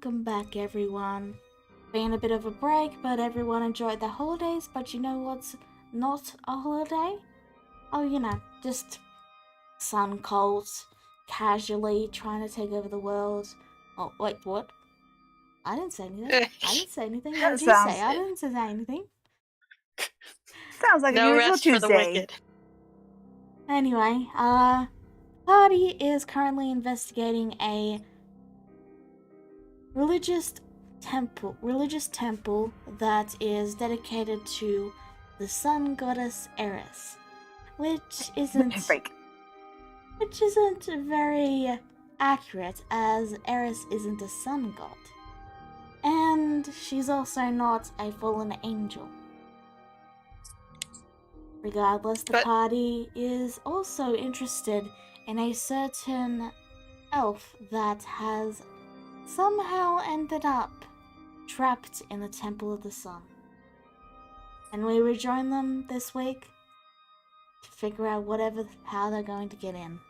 welcome back everyone. Been a bit of a break, but everyone enjoyed the holidays, but you know what's not a holiday? Oh, just sun colds, casually trying to take over the world. Oh, wait, what? I didn't say anything. I didn't say anything. What did you say? I didn't say anything. Sounds like no a usual rest Tuesday. for the wicked. Anyway, party is currently investigating a religious temple that is dedicated to the sun goddess Eris, which isn't very accurate, as Eris isn't a sun god, and she's also not a fallen angel. Regardless, the party is also interested in a certain elf that has somehow ended up trapped in the Temple of the Sun. And we rejoin them this week to figure out how they're going to get in.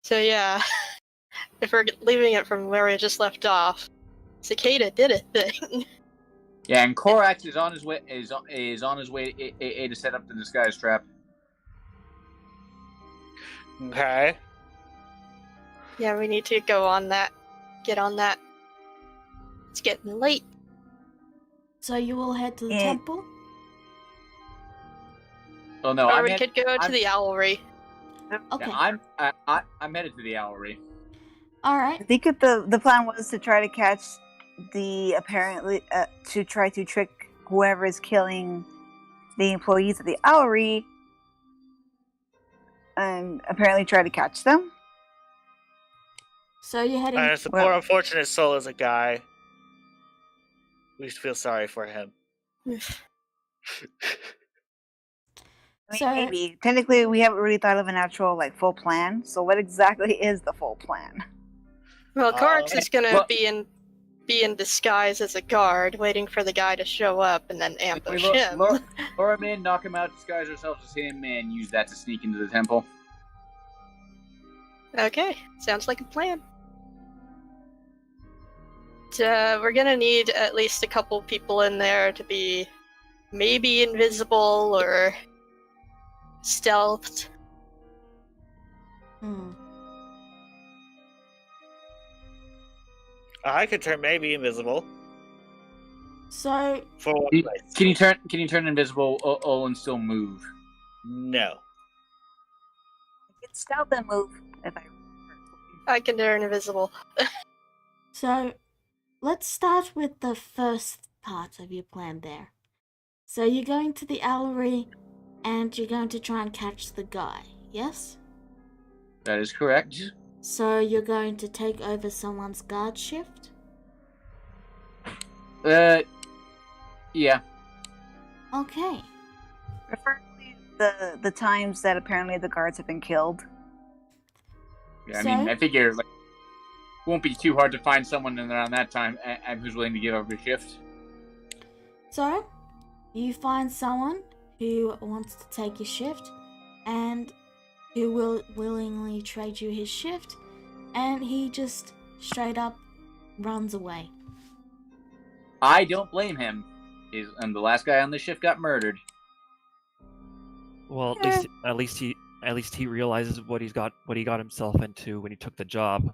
So yeah, if we're leaving it from where we just left off, Cicada did a thing. Yeah, and Korax is on his way to set up the disguise trap. Okay. Yeah, we need to go on that. Get on that. It's getting late. So you will head to the temple? Oh no, or we could go to the owlry. Okay. Yeah, I'm headed to the owlry. All right. I think the plan was to try to catch to try to trick whoever is killing the employees of the owlry, and apparently try to catch them. So you're heading. The poor unfortunate soul is a guy. We feel sorry for him. Maybe technically we haven't really thought of an actual full plan. So what exactly is the full plan? Well, Korax is gonna be in disguise as a guard, waiting for the guy to show up and then ambush him. Lure him in, knock him out, disguise ourselves as him, and use that to sneak into the temple. Okay, sounds like a plan. We're gonna need at least a couple people in there to be maybe invisible or stealthed. I could turn maybe invisible. So For one place. Can you turn invisible and still move? No. It's stealth and move. If I can turn invisible. So let's start with the first part of your plan there. So you're going to the owlry and you're going to try and catch the guy, yes? That is correct. So you're going to take over someone's guard shift? Yeah. Okay. Preferably the times that apparently the guards have been killed. Yeah, I figure it won't be too hard to find someone in around that time and who's willing to give up a shift. So, you find someone who wants to take your shift and who will willingly trade you his shift, and he just straight up runs away. I don't blame him. And the last guy on the shift got murdered. Well, at least he realizes what he got himself into when he took the job.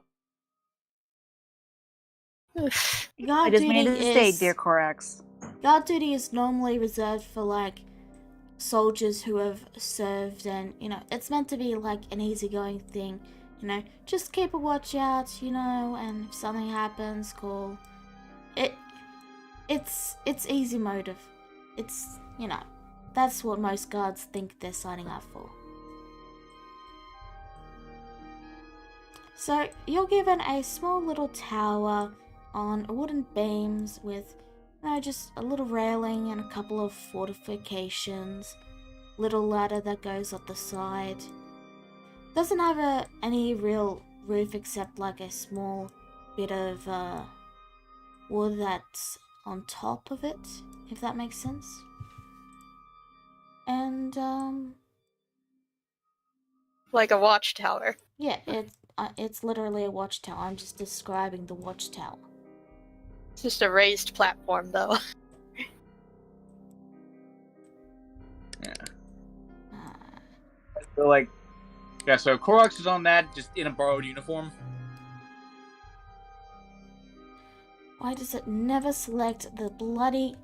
I just made a mistake, dear Korax. Guard duty is normally reserved for soldiers who have served, and it's meant to be an easygoing thing. Just keep a watch out, and if something happens, call. It's easy motive. It's that's what most guards think they're signing up for. So you're given a small little tower on wooden beams with just a little railing and a couple of fortifications, little ladder that goes up the side. Doesn't have any real roof except a small bit of wood that's on top of it, if that makes sense. And Like a watchtower. Yeah, it's literally a watchtower. I'm just describing the watchtower. It's just a raised platform, though. Yeah. Uh, So like, yeah. So Korox is on that, just in a borrowed uniform. why does it never select the bloody...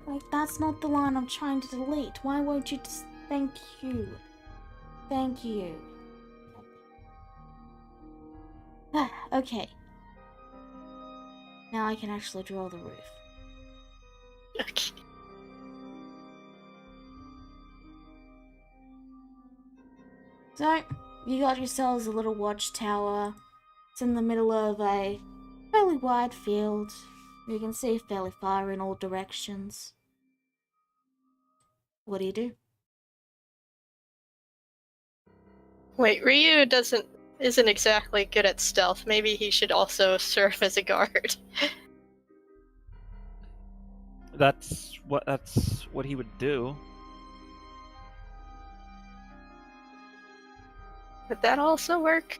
Like, that's not the line I'm trying to delete. Why won't you just... Thank you. Thank you. Okay. Now I can actually draw the roof. Okay. So, you got yourselves a little watchtower. It's in the middle of a fairly wide field. You can see fairly far in all directions. What do you do? Wait, Ryu isn't exactly good at stealth. Maybe he should also serve as a guard. That's what he would do. Would that also work?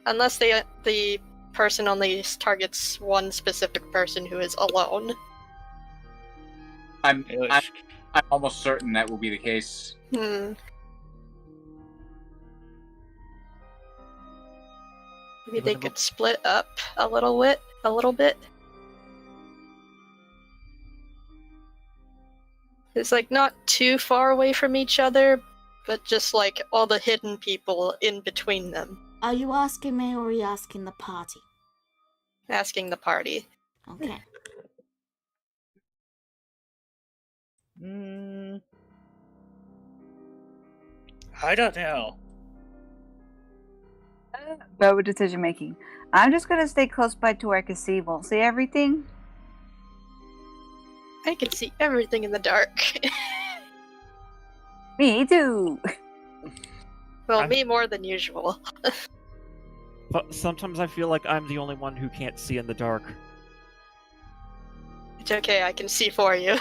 Unless the person only targets one specific person who is alone. I'm almost certain that will be the case. Maybe they could split up a little bit. It's like not too far away from each other, but just like all the hidden people in between them. Are you asking me or are you asking the party? Asking the party. Okay. I don't know. But with decision making, I'm just gonna stay close by to where I can see. Won't see everything. I can see everything in the dark. Me too. Well, me more than usual. But sometimes I feel like I'm the only one who can't see in the dark. It's okay, I can see for you.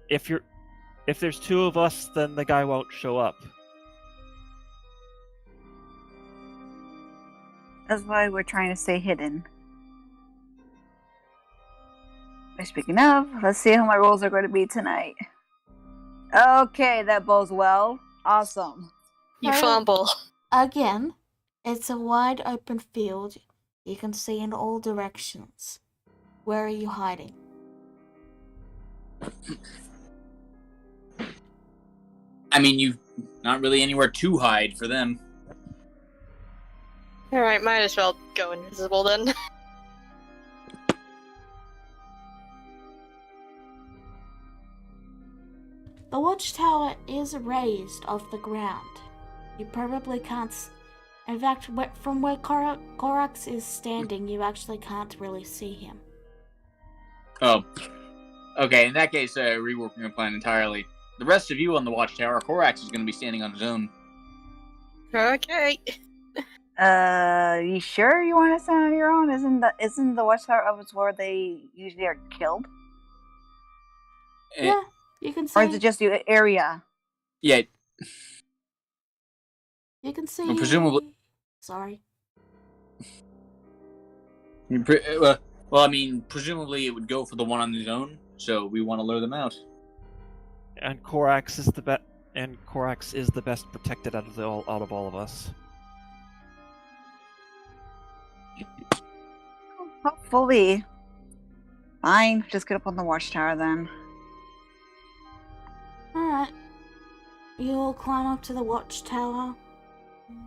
If there's two of us, then the guy won't show up. That's why we're trying to stay hidden. Speaking of, let's see how my rolls are going to be tonight. Okay, that bodes well. Awesome. You fumble. Again, it's a wide open field. You can see in all directions. Where are you hiding? I mean, you've not really anywhere to hide for them. Alright, might as well go invisible then. The watchtower is raised off the ground. You probably can't... In fact, from where Korax is standing, you actually can't really see him. Oh. Okay, in that case, reworking the plan entirely. The rest of you on the watchtower, Korax is going to be standing on his own. Okay. You sure you want to stand on your own? Isn't the watchtower of it's where they usually are killed? Yeah, you can see. Or is it just the area? Yeah. You can see. Well, presumably. Sorry. Well, I mean, presumably it would go for the one on his own, so we want to lure them out. And Korax is the best protected out of all of us. Hopefully. Fine, just get up on the watchtower then. Alright. You all climb up to the watchtower.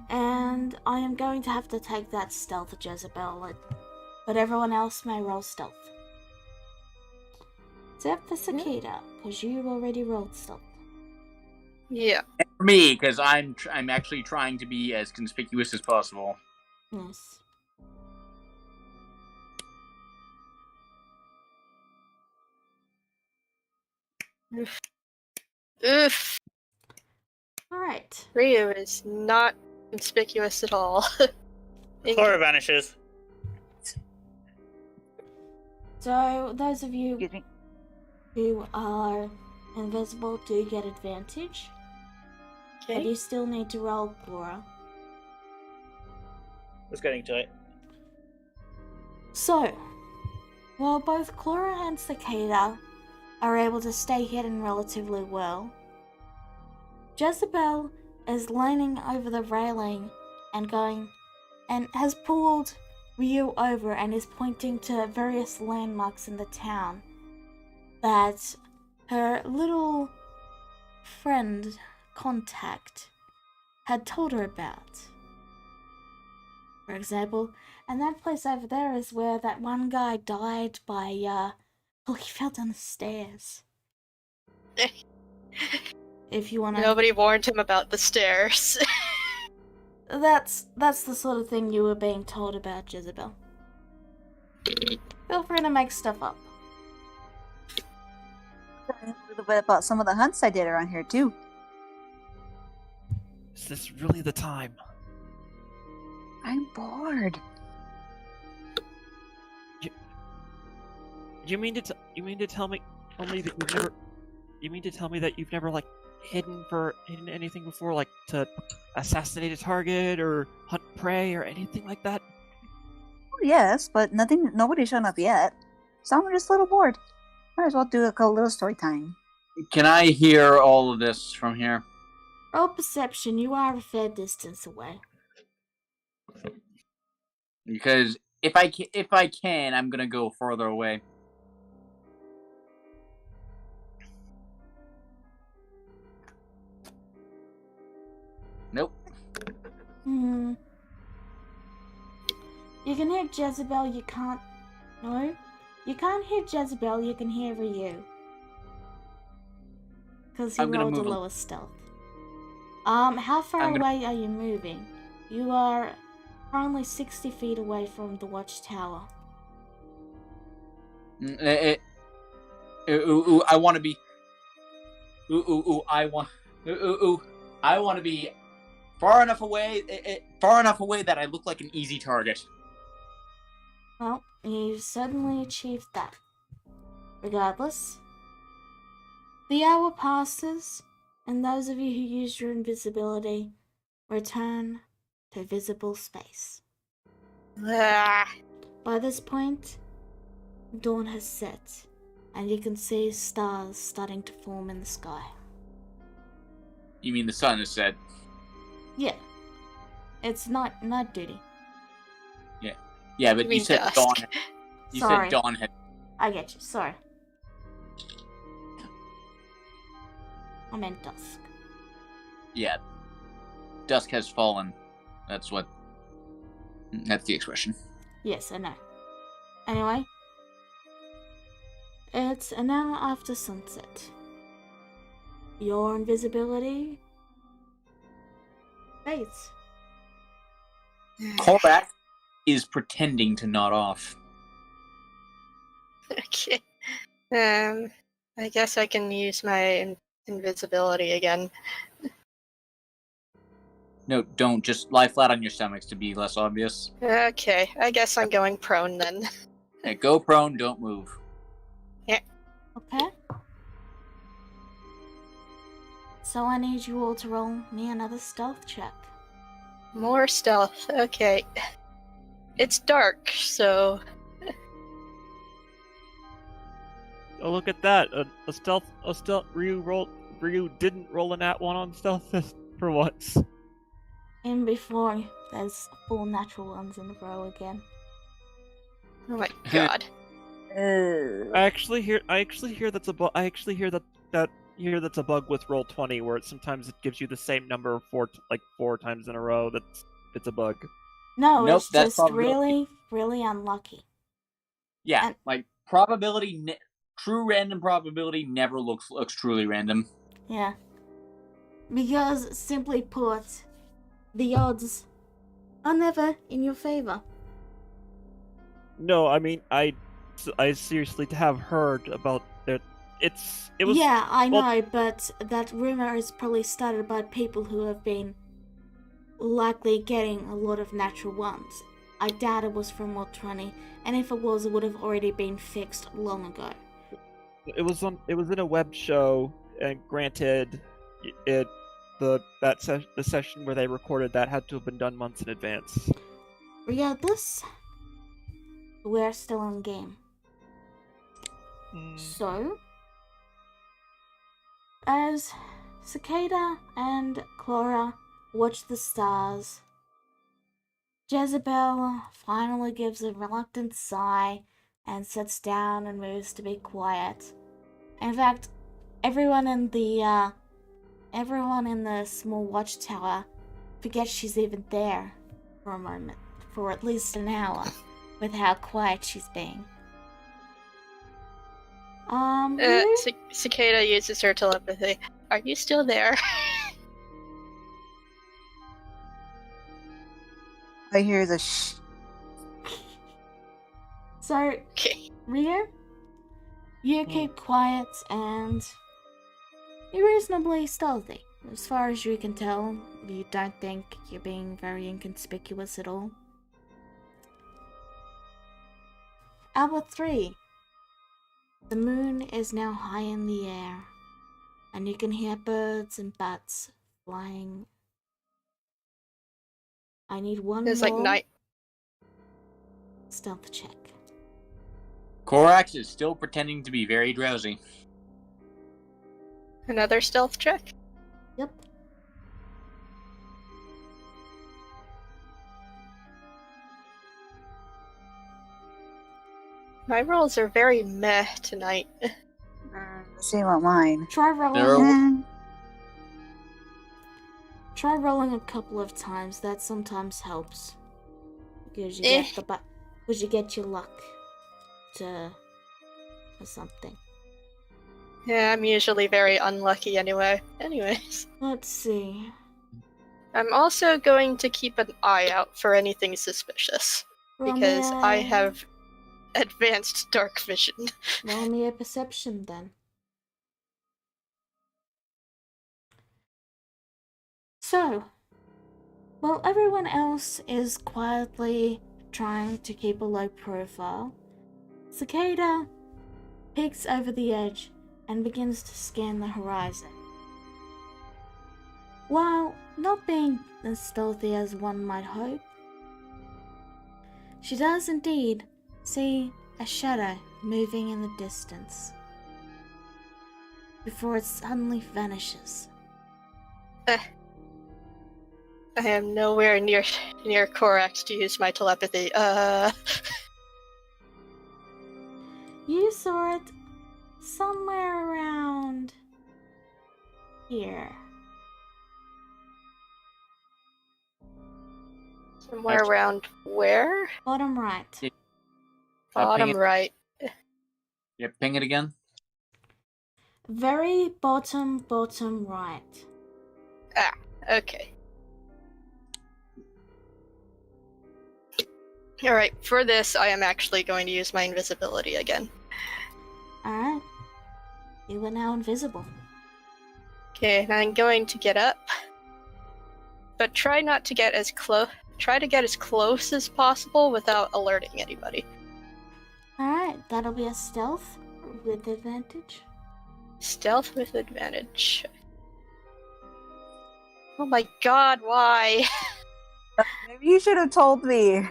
And I am going to have to take that stealth, Jezebel. But everyone else may roll stealth. Except for Sakita, because you already rolled stealth. Yeah. And for me, because I'm actually trying to be as conspicuous as possible. Yes. Oof. Alright. Ryu is not conspicuous at all. Cora vanishes. So, those of you Excuse me. who are invisible do get advantage. But you still need to roll, Cora. Just getting to it. So, while both Cora and Cicada are able to stay hidden relatively well, Jezebel is leaning over the railing and has pulled Ryu over and is pointing to various landmarks in the town that her little friend contact had told her about. For example, and that place over there is where that one guy died by, he fell down the stairs. If you wanna... Nobody warned him about the stairs. That's the sort of thing you were being told about, Jezebel. Feel free to make stuff up. A little bit about some of the hunts I did around here too. Is this really the time? I'm bored. You mean to tell me only that you've never? You mean to tell me that you've never like hidden anything before, like to assassinate a target or hunt prey or anything like that? Oh, yes, but nobody's shown up yet. So I'm just a little bored. Might as well do a little story time. Can I hear all of this from here? Roll perception, you are a fair distance away. Because if I can, I'm gonna go further away. Nope. You can hear Jezebel, you can't... No? You can't hear Jezebel, you can hear Ryu. Because he rolled the lowest stealth. How far away are you moving? You are currently 60 feet away from the watchtower. I want to be... I want to be far enough away that I look like an easy target. Well, you've certainly achieved that. Regardless, the hour passes, and those of you who used your invisibility return to visible space. By this point, dawn has set, and you can see stars starting to form in the sky. You mean the sun is set? Yeah. It's night duty. Yeah, but you said dusk. dawn. You Sorry. said dawn had... I get you, sorry. I meant dusk. Yeah. Dusk has fallen. That's the expression. Yes, I know. Anyway, it's an hour after sunset. Your invisibility fades. Korak is pretending to nod off. Okay. I guess I can use my invisibility again. No, don't. Just lie flat on your stomachs to be less obvious. Okay, I guess I'm going prone then. Okay, go prone, don't move. Okay? So I need you all to roll me another stealth check. More stealth. Okay. It's dark, so... Oh, look at that! A stealth. Ryu didn't roll a nat 1 on stealth for once. And before there's 4 natural ones in a row again. Oh my god. I actually hear that's a bug. I actually hear that's a bug with roll 20, where sometimes it gives you the same number 4 times in a row. It's a bug. No, Nope, it's that's just probability. really unlucky. Yeah, And- like probability, true random probability never looks truly random. Yeah. Because, simply put, the odds are never in your favor. No, I mean I seriously have heard about it. It was. Yeah, I know, but that rumor is probably started by people who have been likely getting a lot of natural ones. I doubt it was from Mod 20, and if it was, it would have already been fixed long ago. It was in a web show, and granted, the session where they recorded that had to have been done months in advance. We're still in game. So, as Cicada and Clara watch the stars, Jezebel finally gives a reluctant sigh and sits down and moves to be quiet. In fact, everyone in the small watchtower forgets she's even there for a moment, for at least an hour, with how quiet she's being. Cicada uses her telepathy. Are you still there? I hear the shh. So, Okay. Rio, you keep quiet and you're reasonably stealthy. As far as you can tell, you don't think you're being very inconspicuous at all. Hour 3. The moon is now high in the air, and you can hear birds and bats flying. I need one It's more like night. stealth check. Korax is still pretending to be very drowsy. Another stealth check. Yep. My rolls are very meh tonight. Let's see about mine. Try rolling. Eh, Try rolling a couple of times. That sometimes helps because you get your luck or something. Yeah, I'm usually very unlucky anyway. Anyways. Let's see. I'm also going to keep an eye out for anything suspicious. Because I have advanced dark vision. Roll me a perception then. So, while everyone else is quietly trying to keep a low profile, Cicada peeks over the edge and begins to scan the horizon. While not being as stealthy as one might hope, she does indeed see a shadow moving in the distance before it suddenly vanishes. I am nowhere near Korax to use my telepathy. You saw it somewhere around here. Somewhere around where? Bottom right. Bottom right. Yeah, ping it again. Very bottom right. Ah, okay. Alright, for this, I am actually going to use my invisibility again. Alright. You are now invisible. Okay, and I'm going to get up. But try not to get as close. Try to get as close as possible without alerting anybody. Alright, that'll be a stealth with advantage. Stealth with advantage. Oh my god, why? Maybe you should have told me.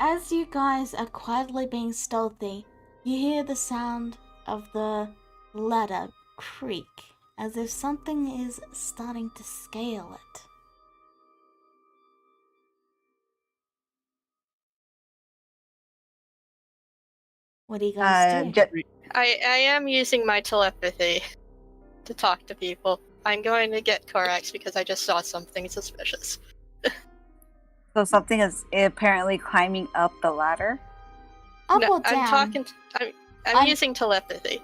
As you guys are quietly being stealthy, you hear the sound of the ladder creak, as if something is starting to scale it. What do you guys do? I am using my telepathy to talk to people. I'm going to get Korax because I just saw something suspicious. So something is apparently climbing up the ladder? Up or down? I'm using telepathy.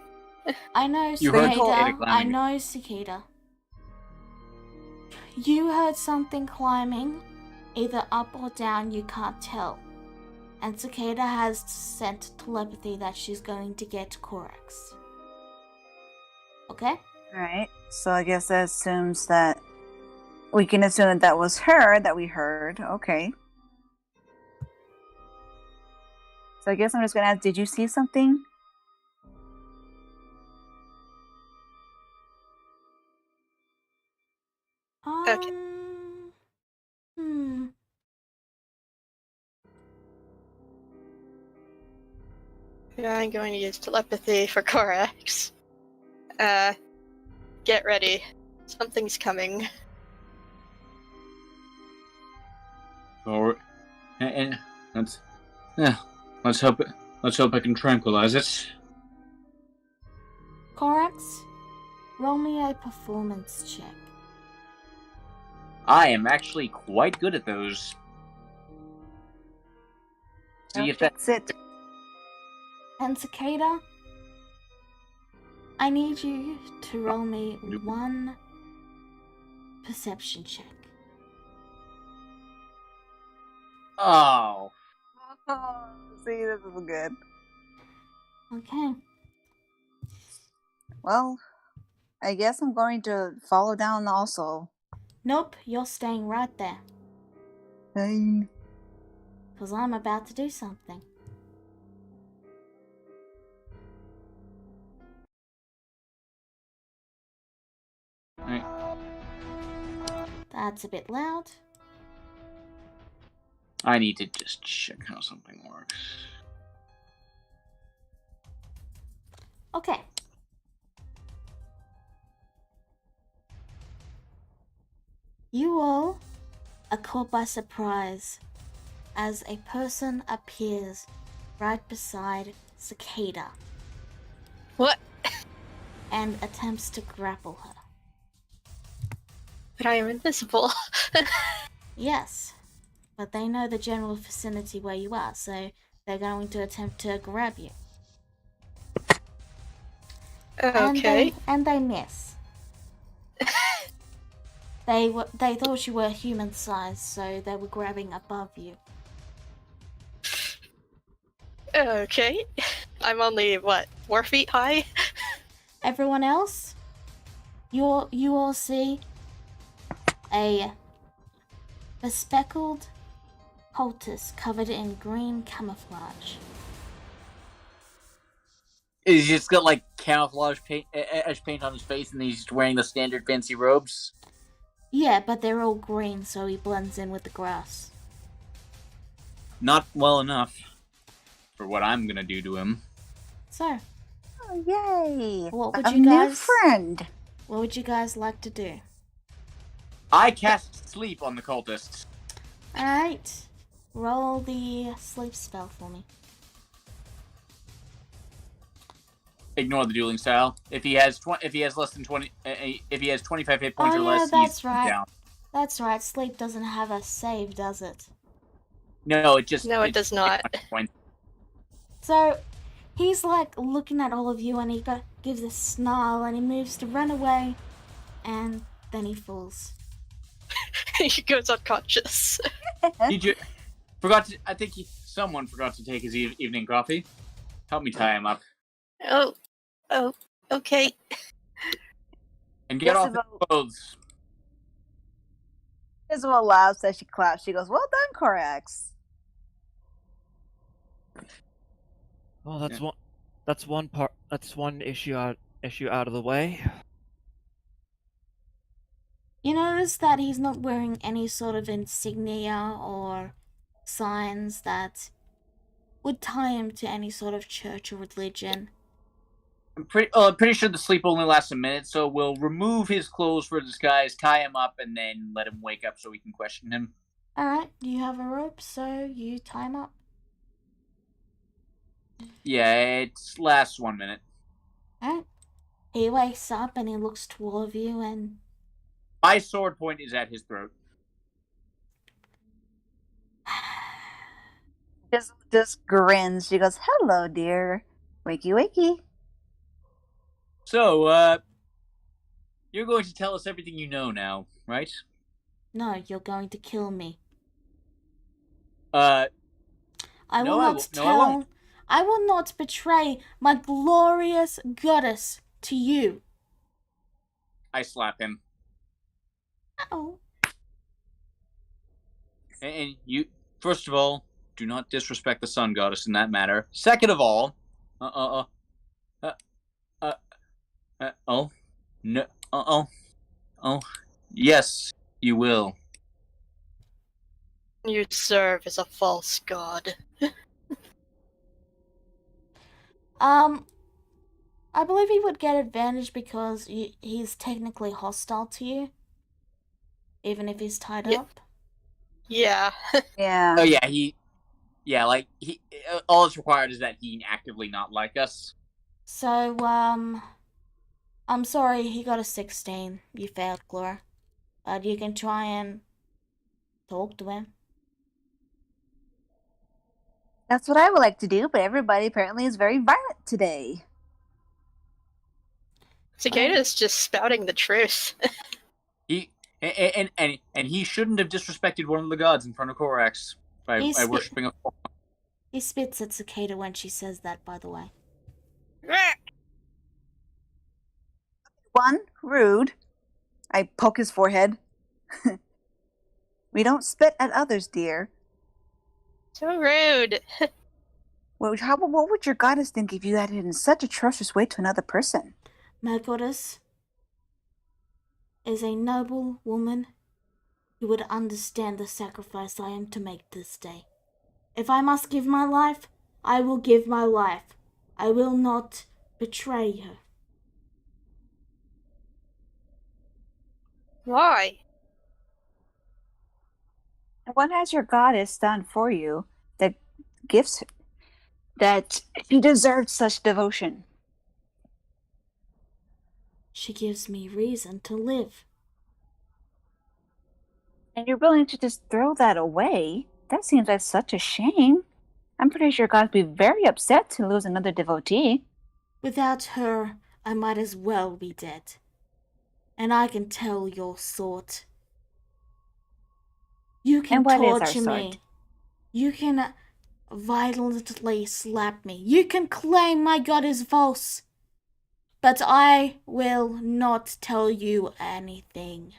I know You heard Cicada. climbing. I know Cicada. You heard something climbing, either up or down, you can't tell. And Cicada has sent telepathy that she's going to get Korax. Okay? Alright, so I guess that assumes that we can assume that was her that we heard. Okay. So I guess I'm just gonna ask, did you see something? Okay. Hmm. I'm going to use telepathy for Korax. Get ready. Something's coming. Or and let's hope I can tranquilize it. Corax, roll me a performance check. I am actually quite good at those. See if Fix it. And Cicada, I need you to roll me one perception check. Oh. Oh, see, this is good. Okay. Well, I guess I'm going to follow down also. Nope, you're staying right there. Fine. Because I'm about to do something. Right. That's a bit loud. I need to just check how something works. Okay. You all are caught by surprise as a person appears right beside Cicada What? and attempts to grapple her. But I am invisible. Yes, but they know the general vicinity where you are, so they're going to attempt to grab you. Okay. And they miss. They thought you were human sized, so they were grabbing above you. Okay. I'm only, 4 feet high? Everyone else, you all see a bespectacled cultist covered in green camouflage. He's just got like camouflage paint, ash paint on his face, and he's just wearing the standard fancy robes. Yeah, but they're all green, so he blends in with the grass. Not well enough for what I'm gonna do to him. So, Oh, yay! what would a you guys? new friend. What would you guys like to do? I cast sleep on the cultists. All right, roll the sleep spell for me. Ignore the dueling style. If he has less than 20, if he has 25 hit points or less, that's he's right. down. That's right. Sleep doesn't have a save, does it? No, it just No, it does not. Points. So, he's like looking at all of you, and he gives a snarl, and he moves to run away, and then he falls. He goes unconscious. I think someone forgot to take his evening coffee. Help me tie him up. Oh, okay. And get off his clothes. Isabel laughs as she claps. She goes, "Well done, Corax." Well, that's one issue out of the way. You notice that he's not wearing any sort of insignia or signs that would tie him to any sort of church or religion. I'm pretty sure the sleep only lasts a minute, so we'll remove his clothes for disguise, tie him up, and then let him wake up so we can question him. Alright, you have a rope, so you tie him up. Yeah, it lasts 1 minute. Alright. He wakes up and he looks to all of you and... My sword point is at his throat. Just grins. She goes, "Hello, dear. Wakey, wakey." So, you're going to tell us everything you know now, right? No, you're going to kill me. I won't. I will not betray my glorious goddess to you. I slap him. Oh. And you, first of all, do not disrespect the sun goddess in that matter. Second of all, yes, You will. You serve as a false god. I believe he would get advantage because he's technically hostile to you, even if he's tied Yeah. up. Yeah. Yeah. Oh yeah, like he. All it's required is that he actively not like us. So, I'm sorry he got a 16. You failed, Clara. But you can try and talk to him. That's what I would like to do, but everybody apparently is very violent today. Cicada is just spouting the truth. He and he shouldn't have disrespected one of the gods in front of Korax by worshiping a. He spits at Cicada when she says that, by the way. One, rude. I poke his forehead. We don't spit at others, dear. So rude. What would your goddess think if you acted in such a atrocious way to another person? My goddess is a noble woman who would understand the sacrifice I am to make this day. If I must give my life, I will give my life. I will not betray her. Why? What has your goddess done for you that she deserved such devotion? She gives me reason to live. And you're willing to just throw that away? That seems like such a shame. I'm pretty sure God would be very upset to lose another devotee. Without her, I might as well be dead. And I can tell your sort. You can And what is our torture me. sort? You can violently slap me. You can claim my god is false. But I will not tell you anything.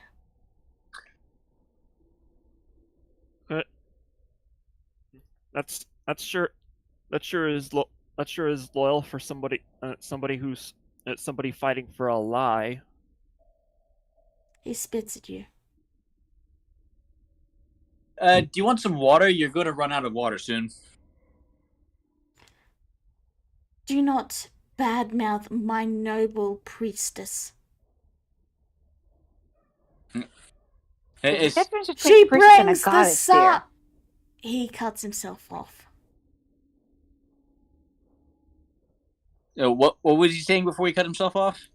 That's sure is loyal for somebody who's somebody fighting for a lie. He spits at you. Do you want some water? You're going to run out of water soon. Do not badmouth my noble priestess. There's a difference between She a priestess and a brings the goddess, sun. dear. He cuts himself off. What was he saying before he cut himself off?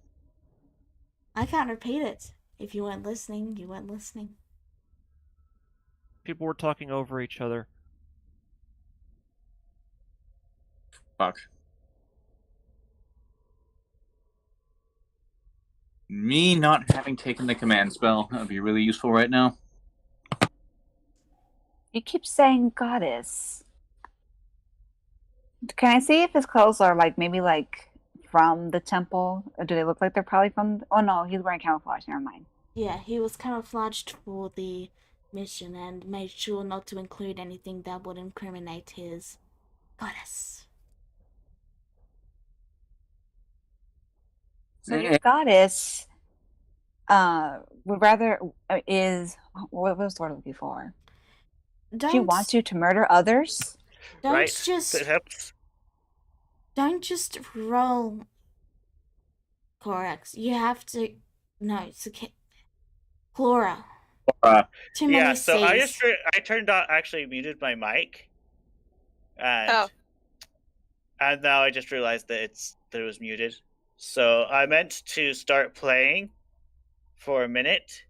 I can't repeat it. If you weren't listening, you weren't listening. People were talking over each other. Fuck. Me not having taken the command spell. That would be really useful right now. You keep saying goddess. Can I see if his clothes are maybe from the temple? Or do they look like they're probably from... Oh no, he's wearing camouflage. Never mind. Yeah, he was camouflaged for the mission and made sure not to include anything that would incriminate his goddess. So your goddess would rather is... What was the word I'm looking for? She wants you to murder others? Right? Don't just roll, Corax. You have to... No, it's okay. Clara. Too many Yeah, so I Cs. turned on, actually muted my mic. And now I just realized that it was muted. So I meant to start playing for a minute,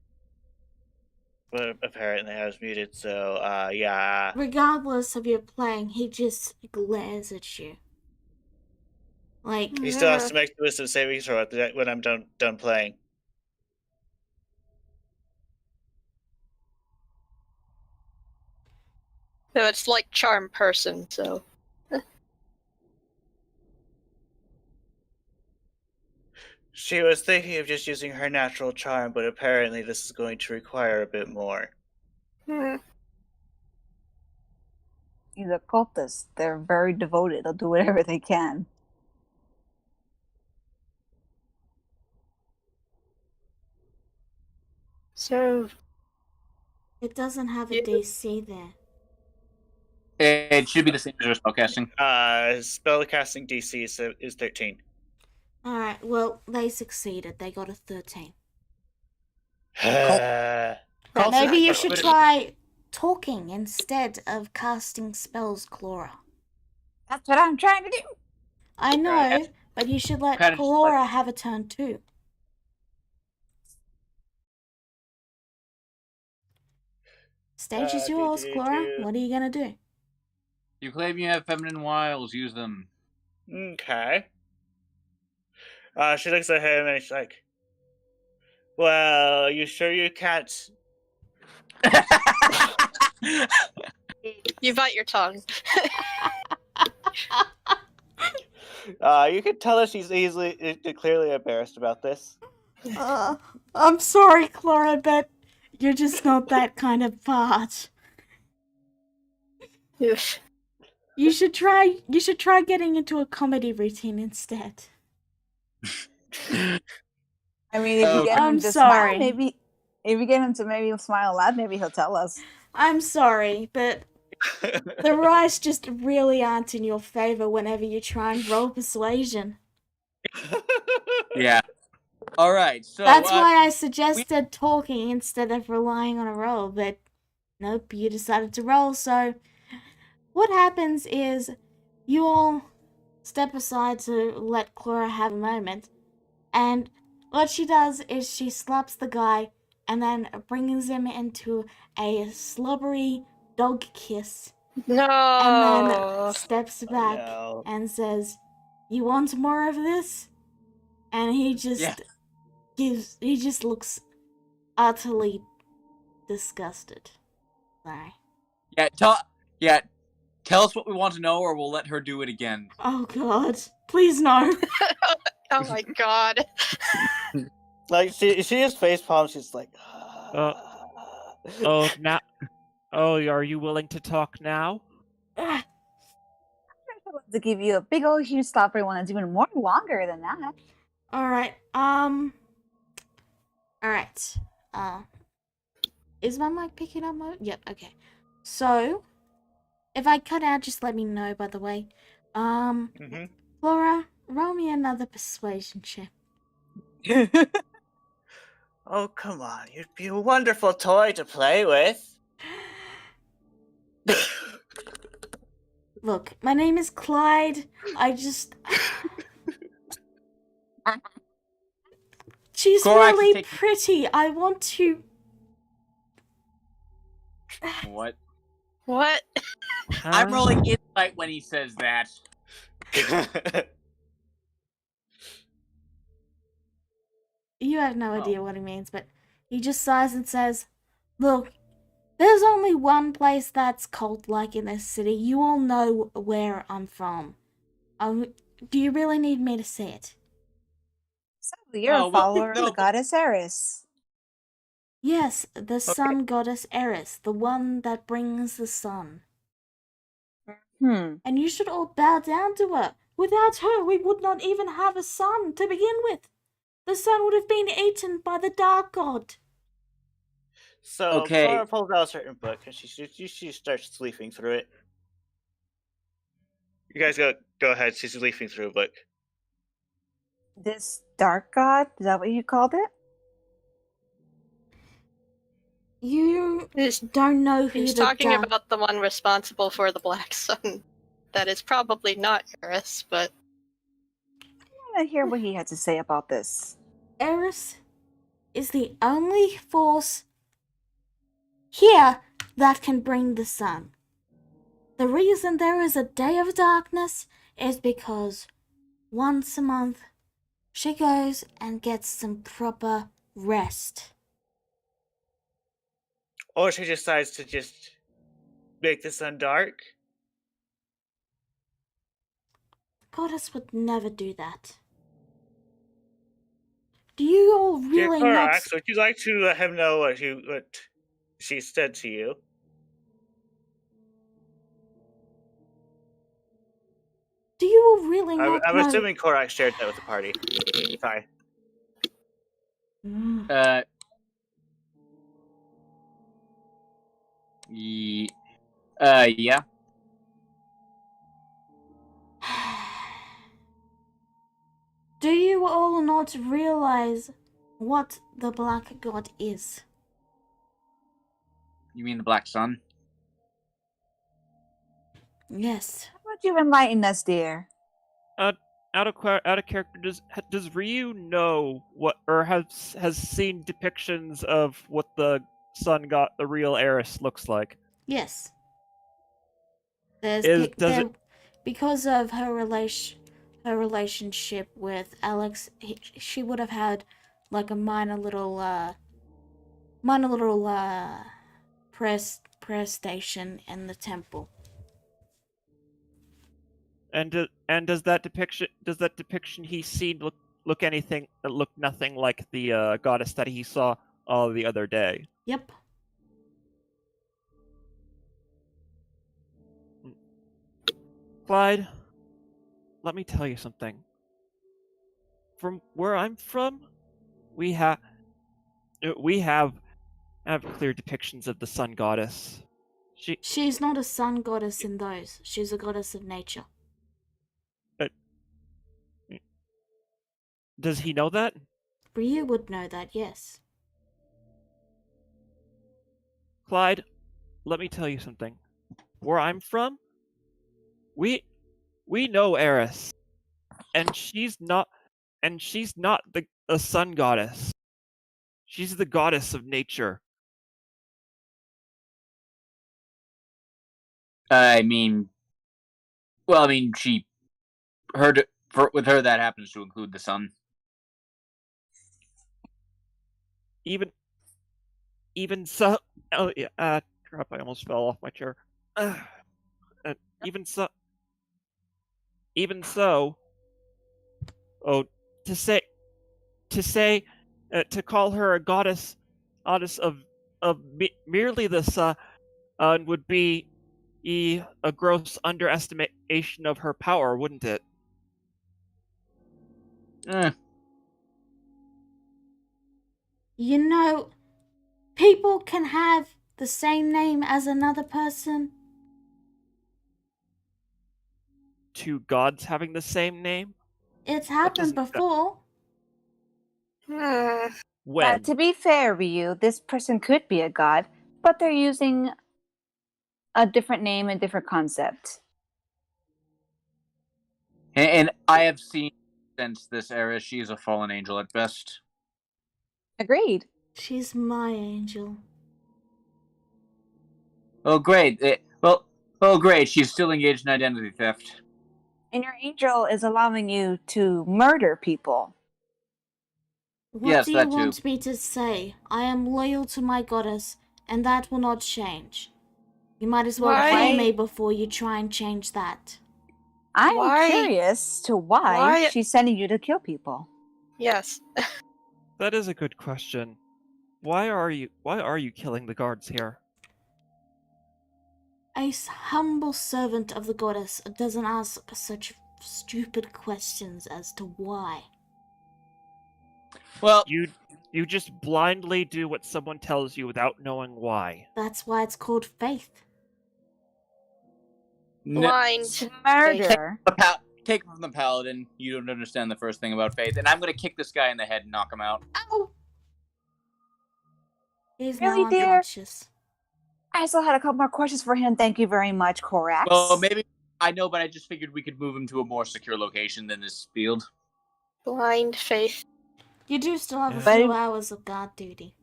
but apparently I was muted. So yeah. Regardless of your playing, he just glares at you. He still has to make the wisdom saving throw when I'm done playing. So it's like charm person, so. She was thinking of just using her natural charm, but apparently this is going to require a bit more. These are cultists. They're very devoted. They'll do whatever they can. So, It doesn't have a DC there. It should be the same as your spellcasting. Spellcasting DC is 13. Alright, well, they succeeded. They got a 13. Maybe you should try talking instead of casting spells, Clara. That's what I'm trying to do. I know, but you should let Clara have a turn too. Stage is yours, Clara. What are you gonna do? You claim you have feminine wiles. Use them. Okay. She looks at him and she's like, "Well, you sure you can't?" You bite your tongue. You can tell that she's clearly embarrassed about this. I'm sorry, Clara, but you're just not that kind of part. Oof. You should try getting into a comedy routine instead. I mean, if you get him to smile, maybe if you get him to maybe smile loud, maybe he'll tell us. I'm sorry, but the rice just really aren't in your favor whenever you try and roll persuasion. Yeah. All right. So that's why I suggested talking instead of relying on a roll, but nope, you decided to roll. So what happens is you all step aside to let Clara have a moment, and what she does is she slaps the guy and then brings him into a slobbery dog kiss. No. And then steps back and says, "You want more of this?" And he just he just looks utterly disgusted. Sorry. Tell us what we want to know, or we'll let her do it again. Oh God! Please no. Oh my God. Like she is face palm. She's like, now. Oh, are you willing to talk now? I'm to give you a big old huge slappery one that's even more longer than that. All right. Is my mic picking up? Yep. Okay. So, if I cut out, just let me know. By the way, Laura, roll me another persuasion check. Oh, come on. You'd be a wonderful toy to play with. Look, my name is Clyde. She's really pretty. I want to... What? What? I'm rolling insight when he says that. You have no idea what he means, but he just sighs and says, "Look, there's only one place that's cult-like in this city. You all know where I'm from. Do you really need me to say it?" So you're a follower of the goddess Eris. Yes, the sun goddess Eris, the one that brings the sun. And you should all bow down to her. Without her, we would not even have a sun to begin with. The sun would have been eaten by the dark god. So Clara pulls out a certain book and she starts leafing through it. You guys go ahead. She's leafing through a book. This dark god? Is that what you called it? You don't know who he's talking about the one responsible for the Black Sun. That is probably not Eris, but... I want to hear what he had to say about this. Eris is the only force here that can bring the sun. The reason there is a day of darkness is because once a month she goes and gets some proper rest. Or she decides to just make the sun dark. Goddess would never do that. Do you all really not... Would you like to let him know what she said to you? Do you all really not I'm know... assuming Korak shared that with the party. Sorry. Yeah. Do you all not realize what the Black God is? You mean the Black Sun? Yes. How about you enlighten us, dear? Out of character, does Ryu know what, or has seen depictions of what the real Eris looks like? Yes. Because of her relationship with Alex, she would have had like a minor little prayer station in the temple. And does that depiction he's seen look nothing like the goddess that he saw the other day? Yep. Clyde, let me tell you something. From where I'm from, we have clear depictions of the sun goddess. She's not a sun goddess in those. She's a goddess of nature. Does he know that? Ryu would know that, yes. Clyde, let me tell you something. Where I'm from, we know Eris, and she's not the sun goddess. She's the goddess of nature. With her that happens to include the sun. Even so, oh yeah, crap! I almost fell off my chair. Even so, oh, to call her a goddess of merely the sun would be a gross underestimation of her power, wouldn't it? You know, people can have the same name as another person. Two gods having the same name? It's happened before. When? To be fair, Ryu, this person could be a god, but they're using a different name and different concept. And I have seen since this era, she is a fallen angel at best. Agreed. She's my angel. Oh, great. Great. She's still engaged in identity theft. And your angel is allowing you to murder people. What do you want me to say? I am loyal to my goddess, and that will not change. You might as well kill me before you try and change that. I'm curious to why she's sending you to kill people. Yes. That is a good question. Why are you killing the guards here? A humble servant of the goddess doesn't ask such stupid questions as to why. Well, you just blindly do what someone tells you without knowing why. That's why it's called faith. Blind murder. Take from the paladin. You don't understand the first thing about faith, and I'm gonna kick this guy in the head and knock him out. Ow! He's really, now dear? unconscious. I still had a couple more questions for him. Thank you very much, Korax. Well, maybe I know, but I just figured we could move him to a more secure location than this field. Blind faith. You do still have a few hours of guard duty.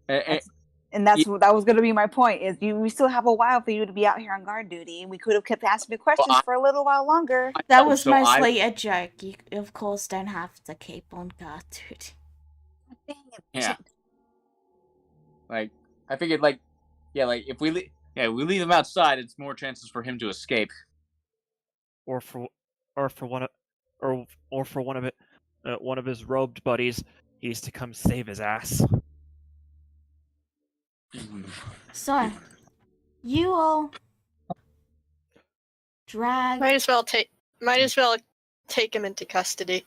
That was going to be my point. Is we still have a while for you to be out here on guard duty, and we could have kept asking you questions for a little while longer. That was mostly a joke. You, of course, don't have to keep on guard duty. Yeah. I figured, if we leave him outside, it's more chances for him to escape. Or for one of his robed buddies, he's to come save his ass. So, you all drag. Might as well take him into custody.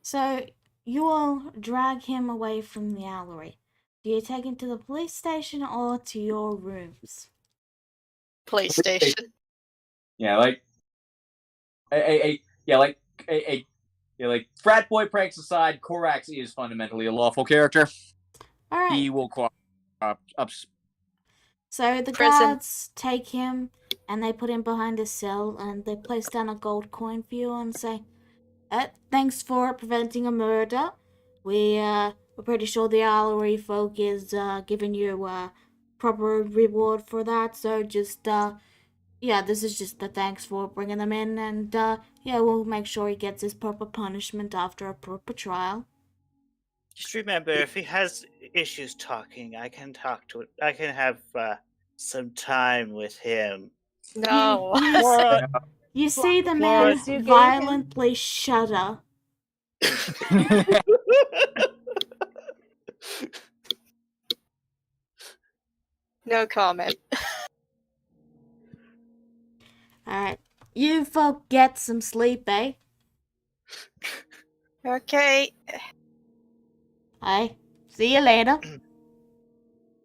So, you all drag him away from the owlery. Do you take him to the police station or to your rooms? PlayStation. Yeah, like like frat boy pranks aside, Korax is fundamentally a lawful character. All right. He will up. So the Prison. guards take him and they put him behind a cell and they place down a gold coin for you and say, thanks for preventing a murder. We're pretty sure the Allery folk is giving you a proper reward for that. So just this is just the thanks for bringing them in, and we'll make sure he gets his proper punishment after a proper trial. Just remember, if he has issues talking, I can have some time with him. No. You see the Flora, man violently shudder. No comment. Alright. You folk get some sleep, eh? Okay. Aye. See you later.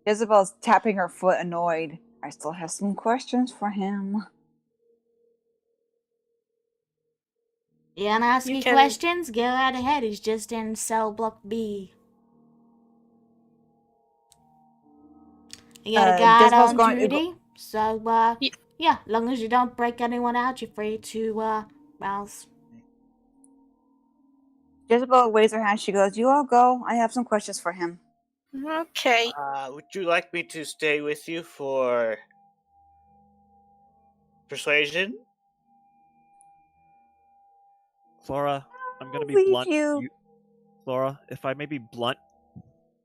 Isabel's tapping her foot, annoyed. I still have some questions for him. You wanna ask me questions? Go right ahead. He's just in cell block B. You got a guard on duty, so as long as you don't break anyone out, you're free to browse. Jezebel waves her hand. She goes, "You all go. I have some questions for him." Okay. Would you like me to stay with you for persuasion? Flora, I'm gonna be blunt. You. Flora, if I may be blunt,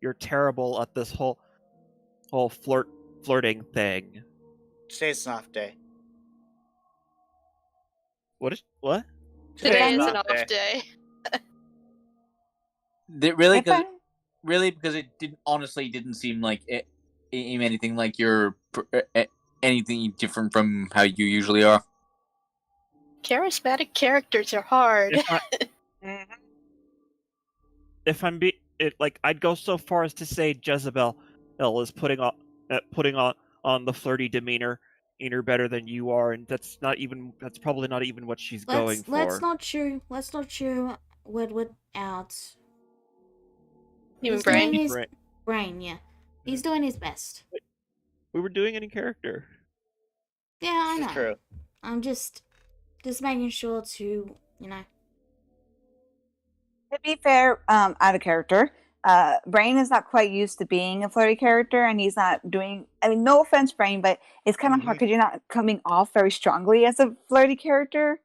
you're terrible at this whole flirting thing. Today's an off day. What? Today is an off day. Because it didn't seem like anything like you're anything different from how you usually are. Charismatic characters are hard. I'd go so far as to say Jezebel is putting on the flirty demeanor better than you are, and that's probably not even what she's going for. Let's not chew Wedwood out. You mean Brain? Brain, yeah. He's doing his best. We were doing it in character. Yeah, I know. True. I'm just making sure to, To be fair, out of character, Brain is not quite used to being a flirty character, and he's not doing. I mean, no offense, Brain, but it's kind of hard because you're not coming off very strongly as a flirty character.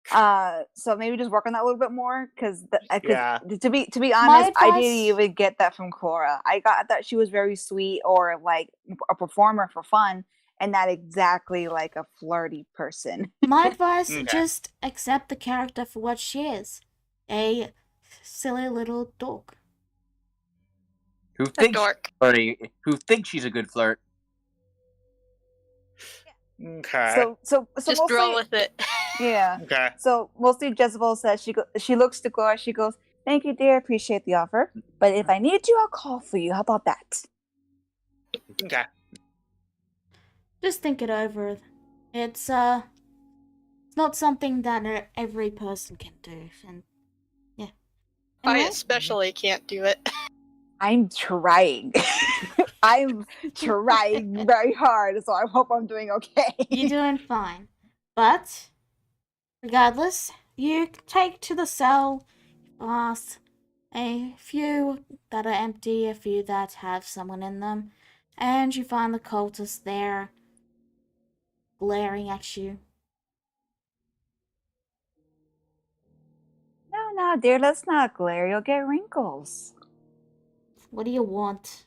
So maybe just work on that a little bit more, because to be honest, I didn't even get that from Cora. I got that she was very sweet or like a performer for fun, and not exactly like a flirty person. My advice: just accept the character for what she is, a silly little dork. Who thinks she's a good flirt. Okay. So just roll with it. Yeah. Okay. So mostly Jezebel says she looks to Cora. She goes, "Thank you, dear. Appreciate the offer. But if I need you, I'll call for you. How about that?" Okay. Just think it over. It's not something that every person can do, and yeah. Anyway, I especially can't do it. I'm trying. I'm trying very hard, so I hope I'm doing okay. You're doing fine. But, regardless, you take to the cell, ask a few that are empty, a few that have someone in them, and you find the cultists there, glaring at you. No, dear, let's not glare. You'll get wrinkles. What do you want?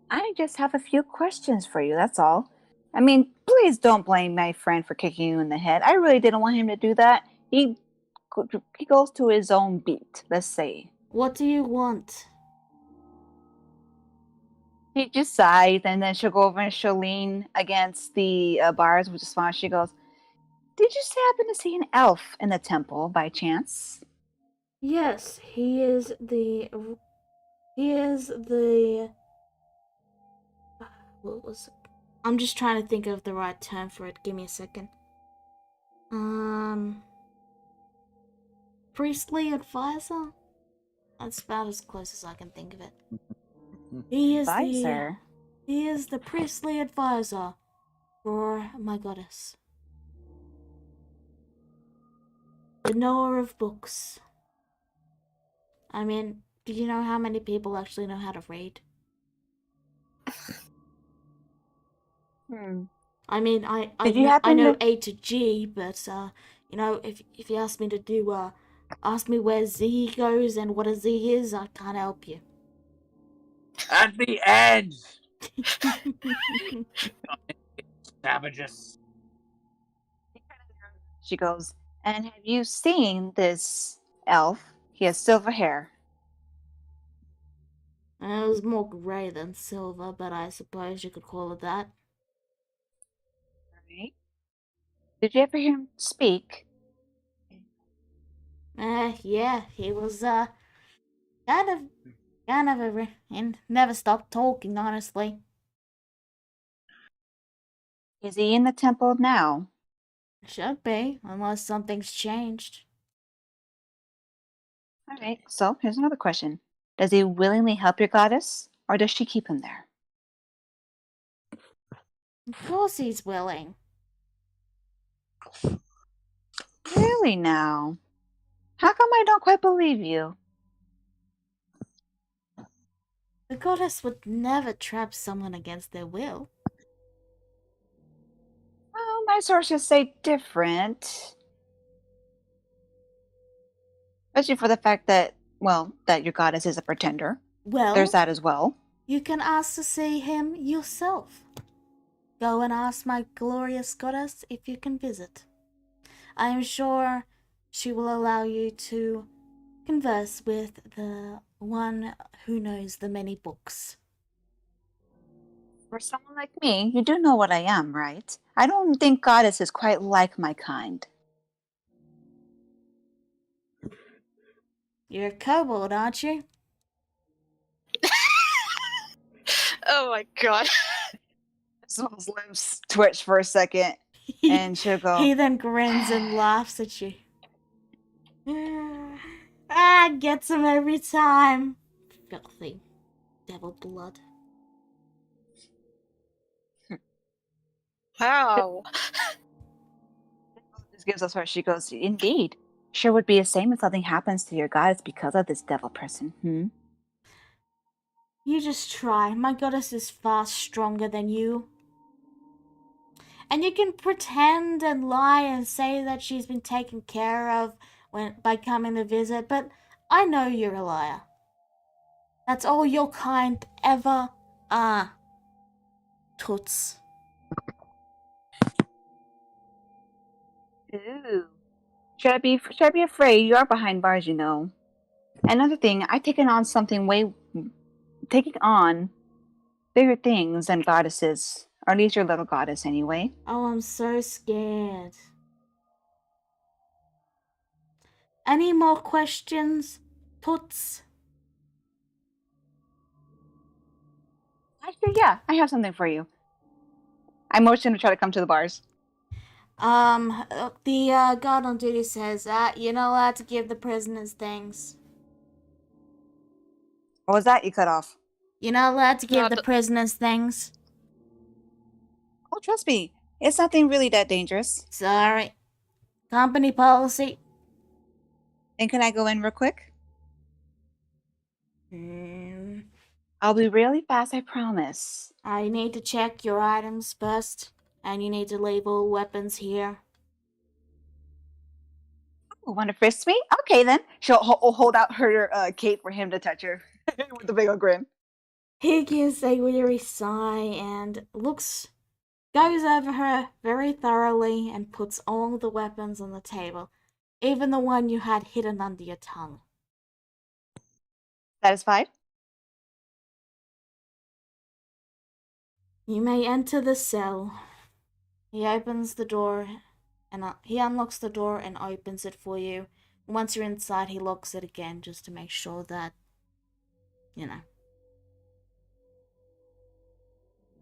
I just have a few questions for you, that's all. I mean, please don't blame my friend for kicking you in the head. I really didn't want him to do that. He goes to his own beat, let's say. What do you want? She just sighs, and then she'll go over and she'll lean against the bars, which is fine. She goes, "Did you happen to see an elf in the temple by chance?" Yes, he is the He is the. What was it? I'm just trying to think of the right term for it. Give me a second. Priestly advisor? That's about as close as I can think of it. He is Advisor? the priestly advisor for my goddess. The knower of books. I mean, do you know how many people actually know how to read? I mean, Did you I happen know to... A to G, but you know, if you ask me to do ask me where Z goes and what a Z is, I can't help you. At the end, savages. She goes, and have you seen this elf? He has silver hair. It was more grey than silver, but I suppose you could call it that. Right? Did you ever hear him speak? Yeah, he was kind of and never stopped talking, honestly. Is he in the temple now? Should be, unless something's changed. All right, so here's another question. Does he willingly help your goddess, or does she keep him there? Of course he's willing. Really now? How come I don't quite believe you? The goddess would never trap someone against their will. Well, my sources say different. Especially for the fact that, well, that your goddess is a pretender. Well, There's that as well. you can ask to see him yourself. Go and ask my glorious goddess if you can visit. I am sure she will allow you to converse with the one who knows the many books. For someone like me, you do know what I am, right? I don't think goddess is quite like my kind. You're a kobold, aren't you? Oh my god. Someone's lips twitch for a second, and she'll go, He then grins and laughs at you. Ah, gets him every time. Filthy devil blood. Wow. just gives us her. She goes, indeed. Sure would be a shame if something happens to your goddess because of this devil person, You just try. My goddess is far stronger than you. And you can pretend and lie and say that she's been taken care of by coming to visit, but I know you're a liar. That's all your kind ever are. Toots. Ooh. Should I be afraid? You are behind bars, you know. Another thing, I've taken on taking on bigger things than goddesses, or at least your little goddess, anyway. Oh, I'm so scared. Any more questions, Toots? Actually, yeah, I have something for you. I motion to try to come to the bars. The guard on duty says, you're not allowed to give the prisoners things. What was that you cut off? You're not allowed to give Not the the- prisoners things. Oh, trust me, it's nothing really that dangerous. Sorry. Company policy. And can I go in real quick? Hmm. I'll be really fast, I promise. I need to check your items first, and you need to leave all weapons here. Oh, want to frisk me? Okay, then. She'll hold out her cape for him to touch her with a big old grin. He gives a weary sigh and goes over her very thoroughly and puts all the weapons on the table, even the one you had hidden under your tongue. Satisfied? You may enter the cell. He opens the door, and he unlocks the door and opens it for you. Once you're inside, he locks it again just to make sure that you know.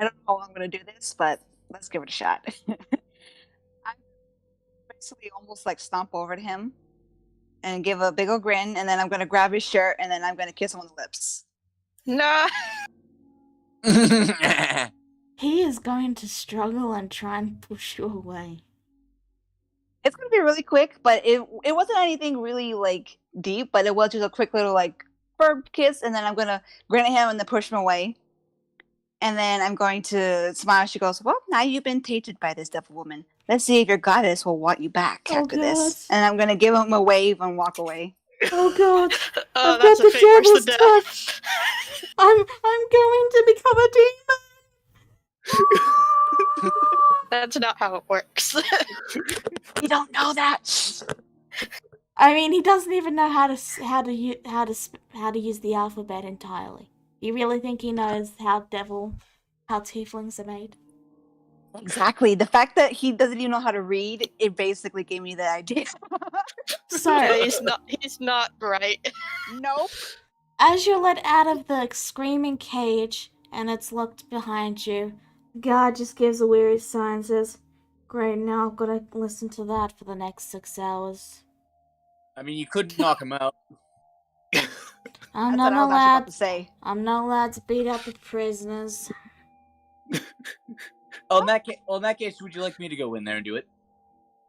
I don't know how I'm going to do this, but let's give it a shot. I'm basically almost like stomp over to him and give a big ol' grin, and then I'm going to grab his shirt, and then I'm going to kiss him on the lips. Nah. He is going to struggle and try and push you away. It's going to be really quick, but it wasn't anything really like deep, but it was just a quick little like burp kiss, and then I'm going to grin at him and then push him away. And then I'm going to smile. She goes, well, now you've been tainted by this devil woman. Let's see if your goddess will want you back after this. And I'm going to give him a wave and walk away. Oh god, Oh, I've that's got a the fate worse devil's than death. touch. I'm going to become a demon. That's not how it works. You don't know that. I mean, he doesn't even know how to use the alphabet entirely. You really think he knows how tieflings are made? Exactly. The fact that he doesn't even know how to read, it basically gave me the idea. So Yeah, he's not right. Nope. as you're let out of the screaming cage and it's locked behind you, God just gives a weary sigh and says, "Great, now I've got to listen to that for the next 6 hours." I mean, you could knock him out. I'm That's not what I was actually allowed. about to say. I'm not allowed to beat up the prisoners. In that case, would you like me to go in there and do it?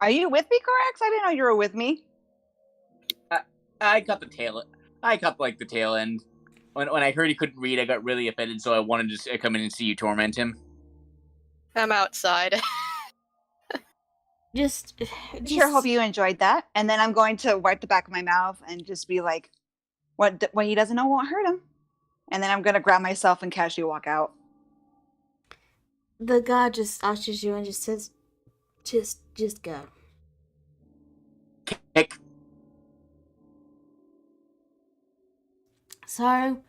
Are you with me, Corax? I didn't know you were with me. I cut the tail. I cut like the tail end. When I heard he couldn't read, I got really offended, so I wanted to come in and see you torment him. I'm outside. Just Sure hope you enjoyed that. And then I'm going to wipe the back of my mouth and just be like, what he doesn't know won't hurt him. And then I'm going to grab myself and casually walk out. The guy just ushers you and just says, just go. Kick. So,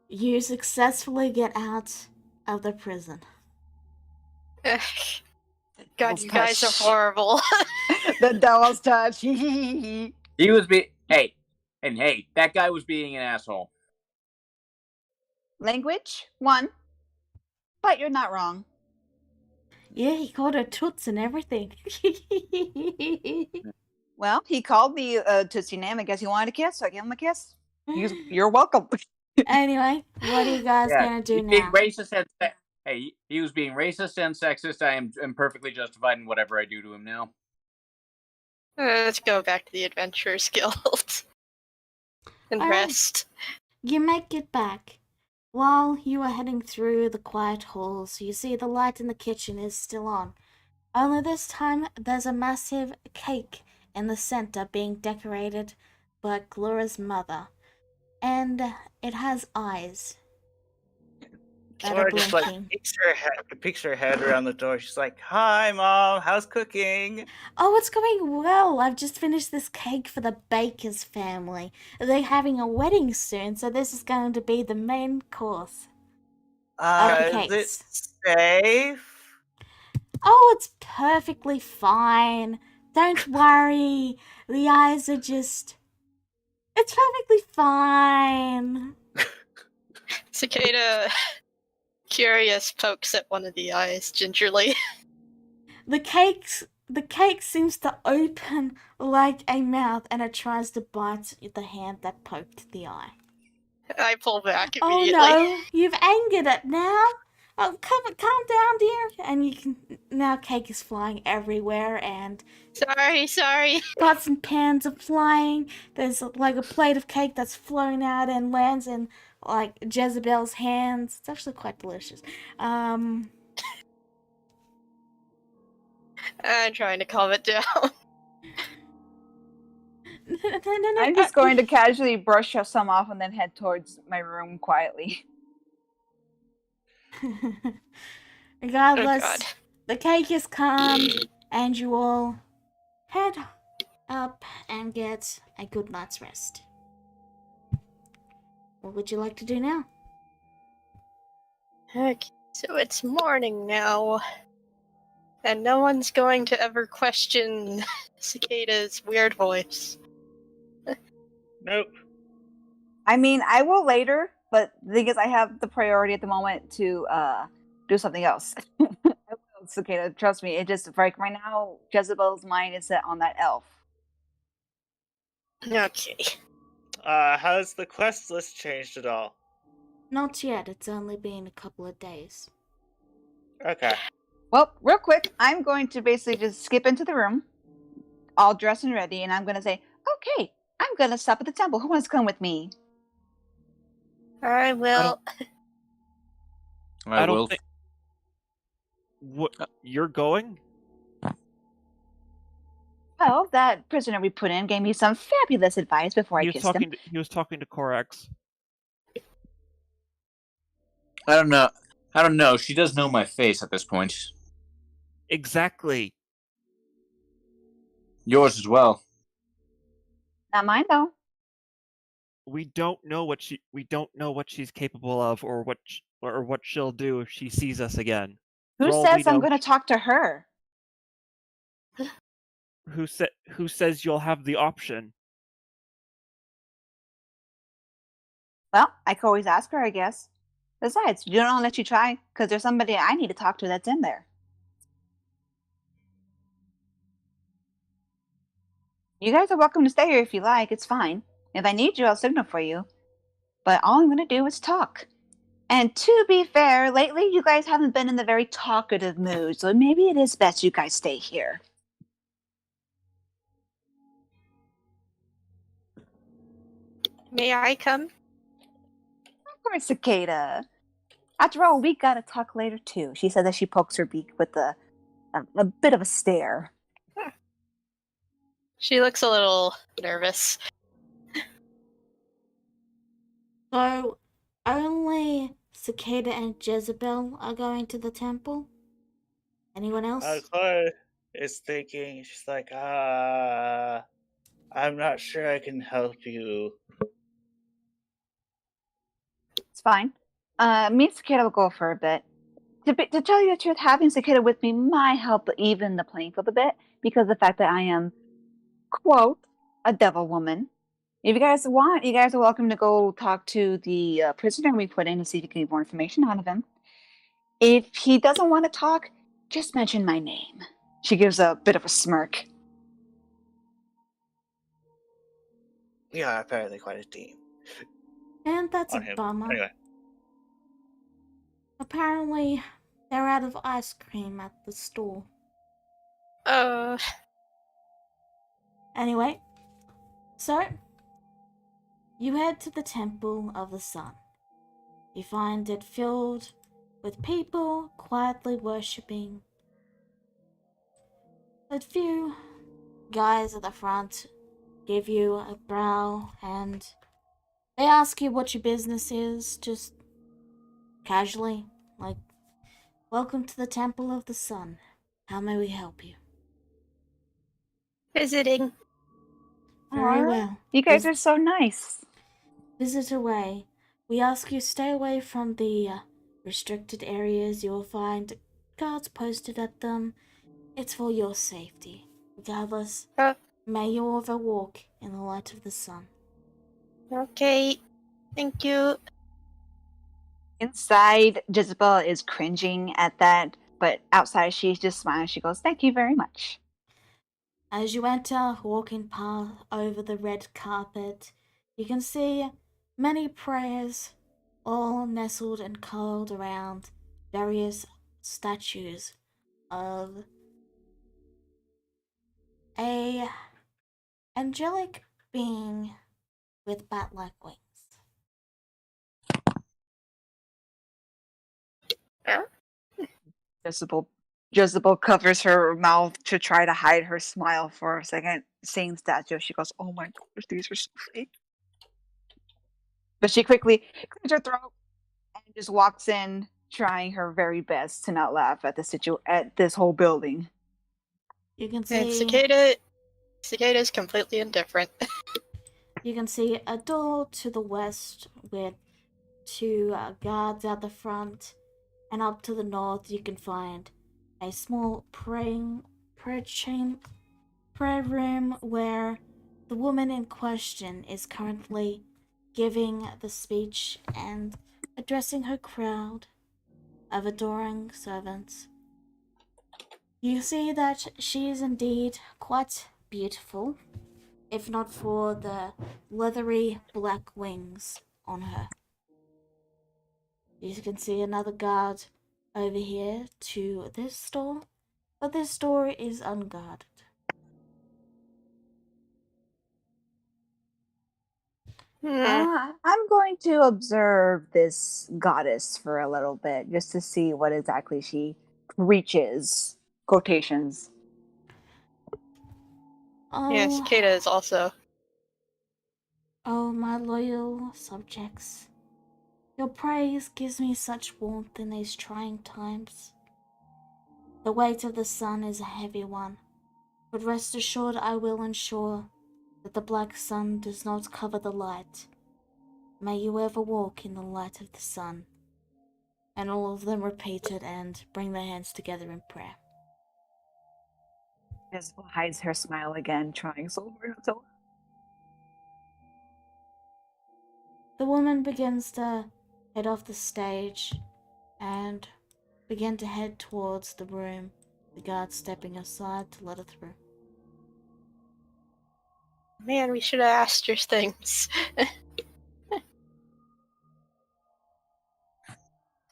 you successfully get out of the prison. God, you guys are horrible. The devil's touch. He was hey, that guy was being an asshole. Language, 1. But you're not wrong. Yeah, he called her toots and everything. Well, he called me Tootsie Name. I guess he wanted a kiss, so I gave him a kiss. You're welcome. Anyway, what are you guys gonna do Being now? racist and he was being racist and sexist. I am perfectly justified in whatever I do to him now. Let's go back to the Adventurers Guild and rest. You make it back. While you are heading through the quiet halls, you see the light in the kitchen is still on. Only this time, there's a massive cake in the center being decorated by Glora's mother. And it has eyes that are Flora just blinking. peeks her head around the door. She's like, "Hi, Mom. How's cooking?" Oh, it's going well. I've just finished this cake for the Baker's family. They're having a wedding soon, so this is going to be the main course. Is it safe? Oh, it's perfectly fine. Don't worry. The eyes are just... It's perfectly fine. Cicada, curious, pokes at one of the eyes gingerly. The cake seems to open like a mouth and it tries to bite the hand that poked the eye. I pull back immediately. Oh no, you've angered it now. Oh, calm down, dear. And you can now cake is flying everywhere and Sorry. pots and pans are flying. There's like a plate of cake that's flown out and lands in like Jezebel's hands. It's actually quite delicious. I'm trying to calm it down. No, I'm just going to casually brush some off and then head towards my room quietly. Regardless, the cake is calmed and you all head up and get a good night's rest. What would you like to do now? Okay, so it's morning now. And no one's going to ever question Cicada's weird voice. Nope. I mean, I will later, but the thing is, I have the priority at the moment to do something else. I will, Cicada, trust me. It just right now, Jezebel's mind is set on that elf. Okay. Has the quest list changed at all? Not yet, it's only been a couple of days. Okay. Well, real quick, I'm going to basically just skip into the room, all dressed and ready, and I'm going to say, okay, I'm going to stop at the temple. Who wants to come with me? I will. I don't will. think. What? You're going? Well, that prisoner we put in gave me some fabulous advice before I kissed him. He was talking to Korax. I don't know. I don't know. She does know my face at this point. Exactly. Yours as well. Not mine, though. We don't know what she's capable of, or what she'll do if she sees us again. Who says I'm going to talk to her? Who says you'll have the option? Well, I could always ask her, I guess. Besides, you don't let you try, because there's somebody I need to talk to that's in there. You guys are welcome to stay here if you like. It's fine. If I need you, I'll signal for you. But all I'm going to do is talk. And to be fair, lately you guys haven't been in the very talkative mood, so maybe it is best you guys stay here. May I come? Of course, Cicada. After all, we gotta talk later too. She said that she pokes her beak with a bit of a stare. She looks a little nervous. So, only Cicada and Jezebel are going to the temple? Anyone else? Clara is thinking, she's like, I'm not sure I can help you. It's fine. Me and Cicada will go for a bit. To tell you the truth, having Cicada with me might help even the playing field a bit, because of the fact that I am, quote, a devil woman. If you guys want, you guys are welcome to go talk to the prisoner we put in to see if you can get more information out of him. If he doesn't want to talk, just mention my name. She gives a bit of a smirk. Yeah, apparently quite a team. And that's On a him. bummer. Anyway. Apparently, they're out of ice cream at the store. Anyway, so you head to the Temple of the Sun. You find it filled with people quietly worshipping. A few guys at the front give you a brow and they ask you what your business is, just casually, like, welcome to the Temple of the Sun. How may we help you? Visiting. Very well. You guys are so nice. Visit away. We ask you stay away from the restricted areas. You will find guards posted at them. It's for your safety. Regardless, may you ever walk in the light of the sun. Okay. Thank you. Inside, Jezebel is cringing at that, but outside she just smiles. She goes, "Thank you very much." As you enter, walking over the red carpet, you can see many prayers, all nestled and curled around various statues of a angelic being with bat-like wings. Jezebel covers her mouth to try to hide her smile for a second. Seeing statue, she goes, "Oh my gosh, these are so fake." But she quickly clears her throat and just walks in, trying her very best to not laugh at at this whole building. You can And see Cicada's completely indifferent. you can see a door to the west with two guards at the front, and up to the north you can find a small prayer room where the woman in question is currently giving the speech and addressing her crowd of adoring servants. You see that she is indeed quite beautiful, if not for the leathery black wings on her. You can see another guard over here to this door, but this door is unguarded. I'm going to observe this goddess for a little bit, just to see what exactly she reaches. Quotations. Yes, Oh, Kata is also. oh, my loyal subjects. Your praise gives me such warmth in these trying times. The weight of the sun is a heavy one, but rest assured I will ensure that the black sun does not cover the light. May you ever walk in the light of the sun. And all of them repeated and bring their hands together in prayer. Isabel hides her smile again, trying so hard not to. The woman begins to head off the stage and begin to head towards the room, the guard stepping aside to let her through. Man, we should have asked her things.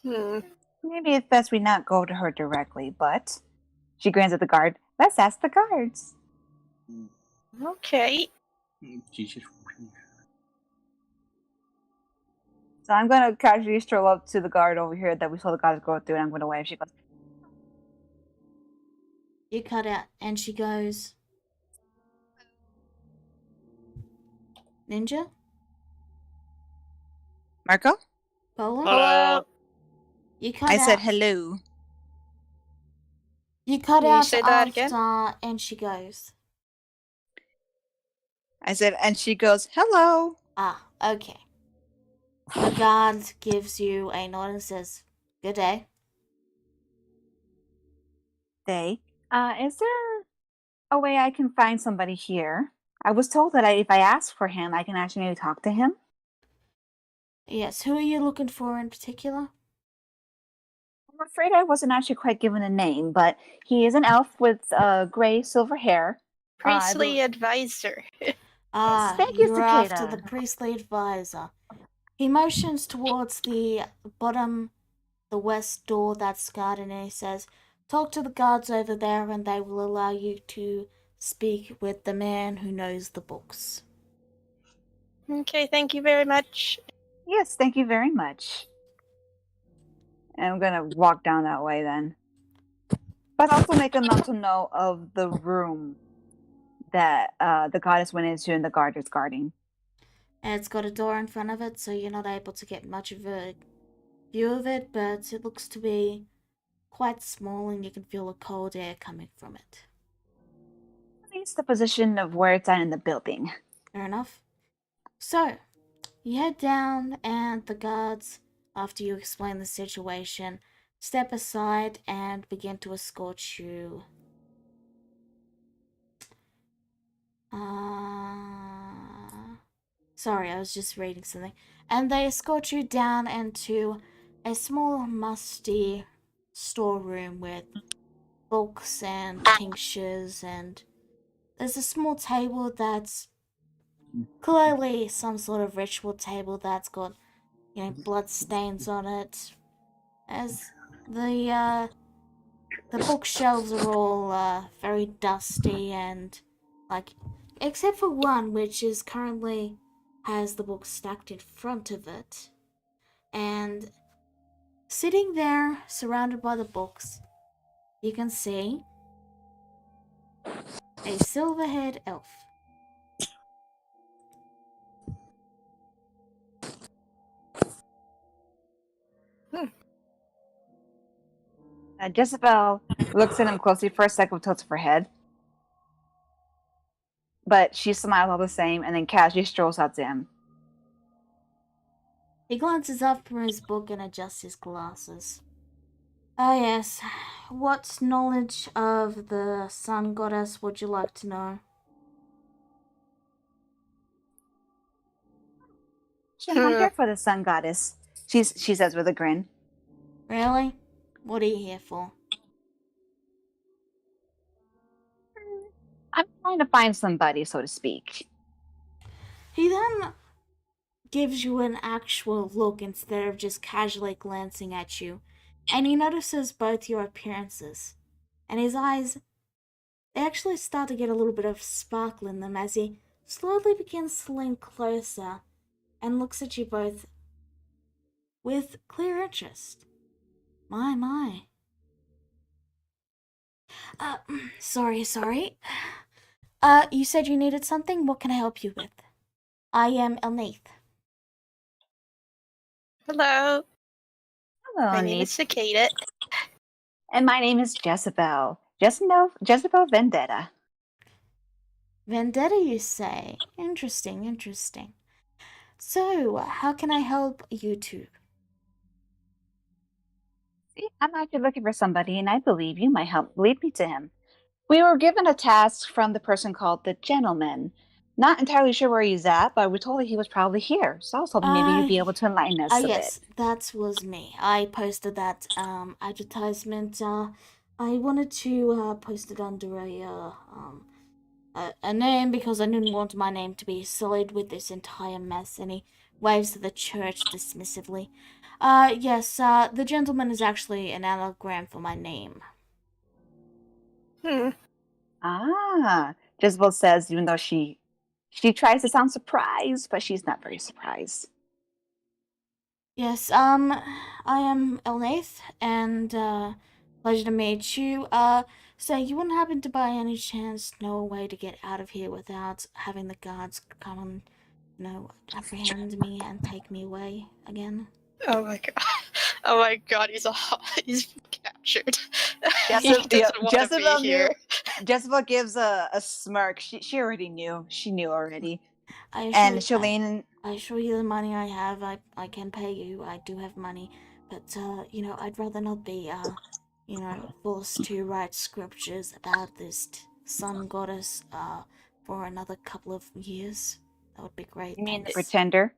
Maybe it's best we not go to her directly, but she grins at the guard. Let's ask the guards. Okay. Jesus. So I'm gonna casually stroll up to the guard over here that we saw the guards go through, and I'm gonna wave. She goes, You cut out, and she goes, Ninja? Marco? Polo? Hello. You cut I out. said hello. You cut Will you out say that again? after, and she goes, I said, and she goes, hello. Ah, okay. The guard gives you a nod and says, Good day. Is there a way I can find somebody here? I was told that if I ask for him, I can actually maybe talk to him. Yes, who are you looking for in particular? I'm afraid I wasn't actually quite given a name, but he is an elf with gray silver hair. Priestly advisor. Ah, thank you, you're after Cicada. the priestly advisor. He motions towards the bottom, the west door that's guarded, and he says, Talk to the guards over there and they will allow you to speak with the man who knows the books. Okay, thank you very much. Yes, thank you very much. And I'm gonna walk down that way then. But also make a mental note of the room that the goddess went into and the guard is guarding. And it's got a door in front of it, so you're not able to get much of a view of it, but it looks to be quite small and you can feel the cold air coming from it. At least the position of where it's at in the building. Fair enough. So, you head down and the guards, after you explain the situation, step aside and begin to escort you. Sorry, I was just reading something. And they escort you down into a small, musty storeroom with books and tinctures, and there's a small table that's clearly some sort of ritual table that's got, blood stains on it. As the bookshelves are all very dusty and, except for one which is currently has the book stacked in front of it. And sitting there, surrounded by the books, you can see a silver-haired elf. Jezebel looks at him closely for a second with tilts of her head. But she smiles all the same and then casually strolls out to him. He glances up from his book and adjusts his glasses. Ah, yes. What knowledge of the sun goddess would you like to know? I'm here for the sun goddess. She says with a grin. Really? What are you here for? I'm trying to find somebody, so to speak. He then gives you an actual look instead of just casually glancing at you, and he notices both your appearances. And his eyes, they actually start to get a little bit of sparkle in them as he slowly begins to lean closer and looks at you both with clear interest. My. Sorry. You said you needed something? What can I help you with? I am Elnath. Hello. Hello, My name is Cicada. And my name is Jezebel. Jezebel Vendetta. Vendetta, you say? Interesting. So, how can I help you two? See, I'm actually looking for somebody, and I believe you might help lead me to him. We were given a task from the person called the Gentleman. Not entirely sure where he's at, but we were told that he was probably here. So I was hoping maybe you'd be able to enlighten us a yes, bit. that was me. I posted that advertisement. I wanted to post it under a name because I didn't want my name to be sullied with this entire mess. And he waves to the church dismissively. Yes, the gentleman is actually an anagram for my name. Ah, Jezebel says, even though she tries to sound surprised, but she's not very surprised. Yes, I am Elnath, and, pleasure to meet you. So you wouldn't happen to by any chance know a way to get out of here without having the guards come and, apprehend me and take me away again? Oh my god. Oh my god, he's captured. He Jezebel, doesn't want to be here. Jezebel gives a smirk. She already knew. She knew already. I assure you the money I have, I can pay you. I do have money. But, I'd rather not be, forced to write scriptures about this sun goddess, for another couple of years. That would be great. You mean the Thanks. pretender?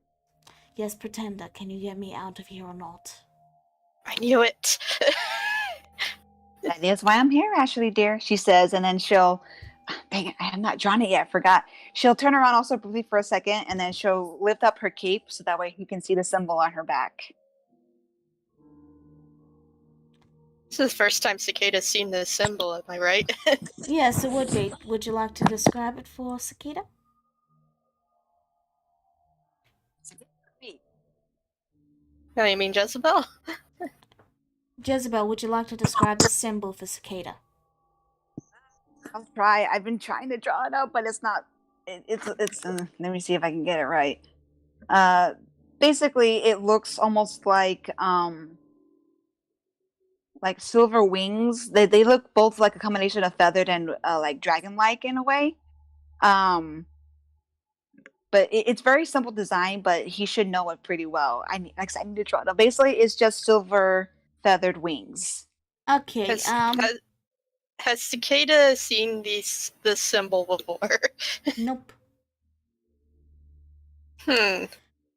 Yes, pretender. Can you get me out of here or not? I knew it. That is why I'm here, Ashley, dear, she says, and then she'll. Dang it, I have not drawn it yet. Forgot. She'll turn around also briefly for a second, and then she'll lift up her cape so that way he can see the symbol on her back. This is the first time Cicada's seen this symbol, am I right? Yes, it would be. Would you like to describe it for Cicada? No, you mean Jezebel? Jezebel, would you like to describe the symbol for Cicada? I'll try. I've been trying to draw it out, but it's not. It's. Let me see if I can get it right. Basically, it looks almost like silver wings. They look both like a combination of feathered and like dragon-like in a way. But it's very simple design, but he should know it pretty well. I need to draw it out. Basically, it's just silver feathered wings. Okay. Has Cicada seen this symbol before? Nope.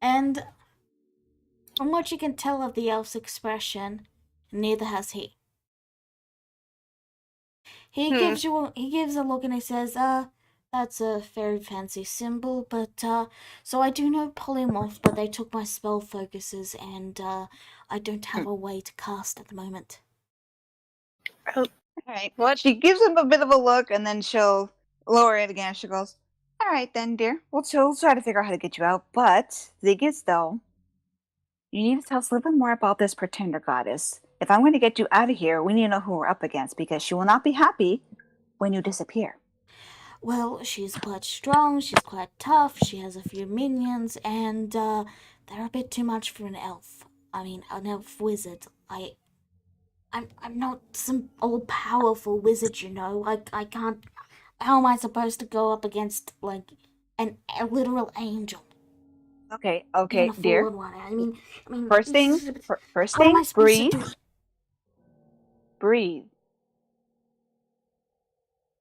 And from what you can tell of the elf's expression, neither has he. He gives a look and he says, that's a very fancy symbol, but, so I do know polymorph, but they took my spell focuses and, I don't have a way to cast at the moment. All right. What? She gives him a bit of a look and then she'll lower it again. She goes, all right then, dear. We'll try to figure out how to get you out, but the thing is, though, you need to tell us a little bit more about this pretender goddess. If I'm going to get you out of here, we need to know who we're up against because she will not be happy when you disappear. Well, she's quite strong, she's quite tough, she has a few minions, and, they're a bit too much for an elf. I mean, an elf wizard. I'm not some all-powerful wizard, I can't... How am I supposed to go up against, like, a literal angel? Okay, Even a dear. fallen one. I mean, First thing, what am I supposed to do? Breathe.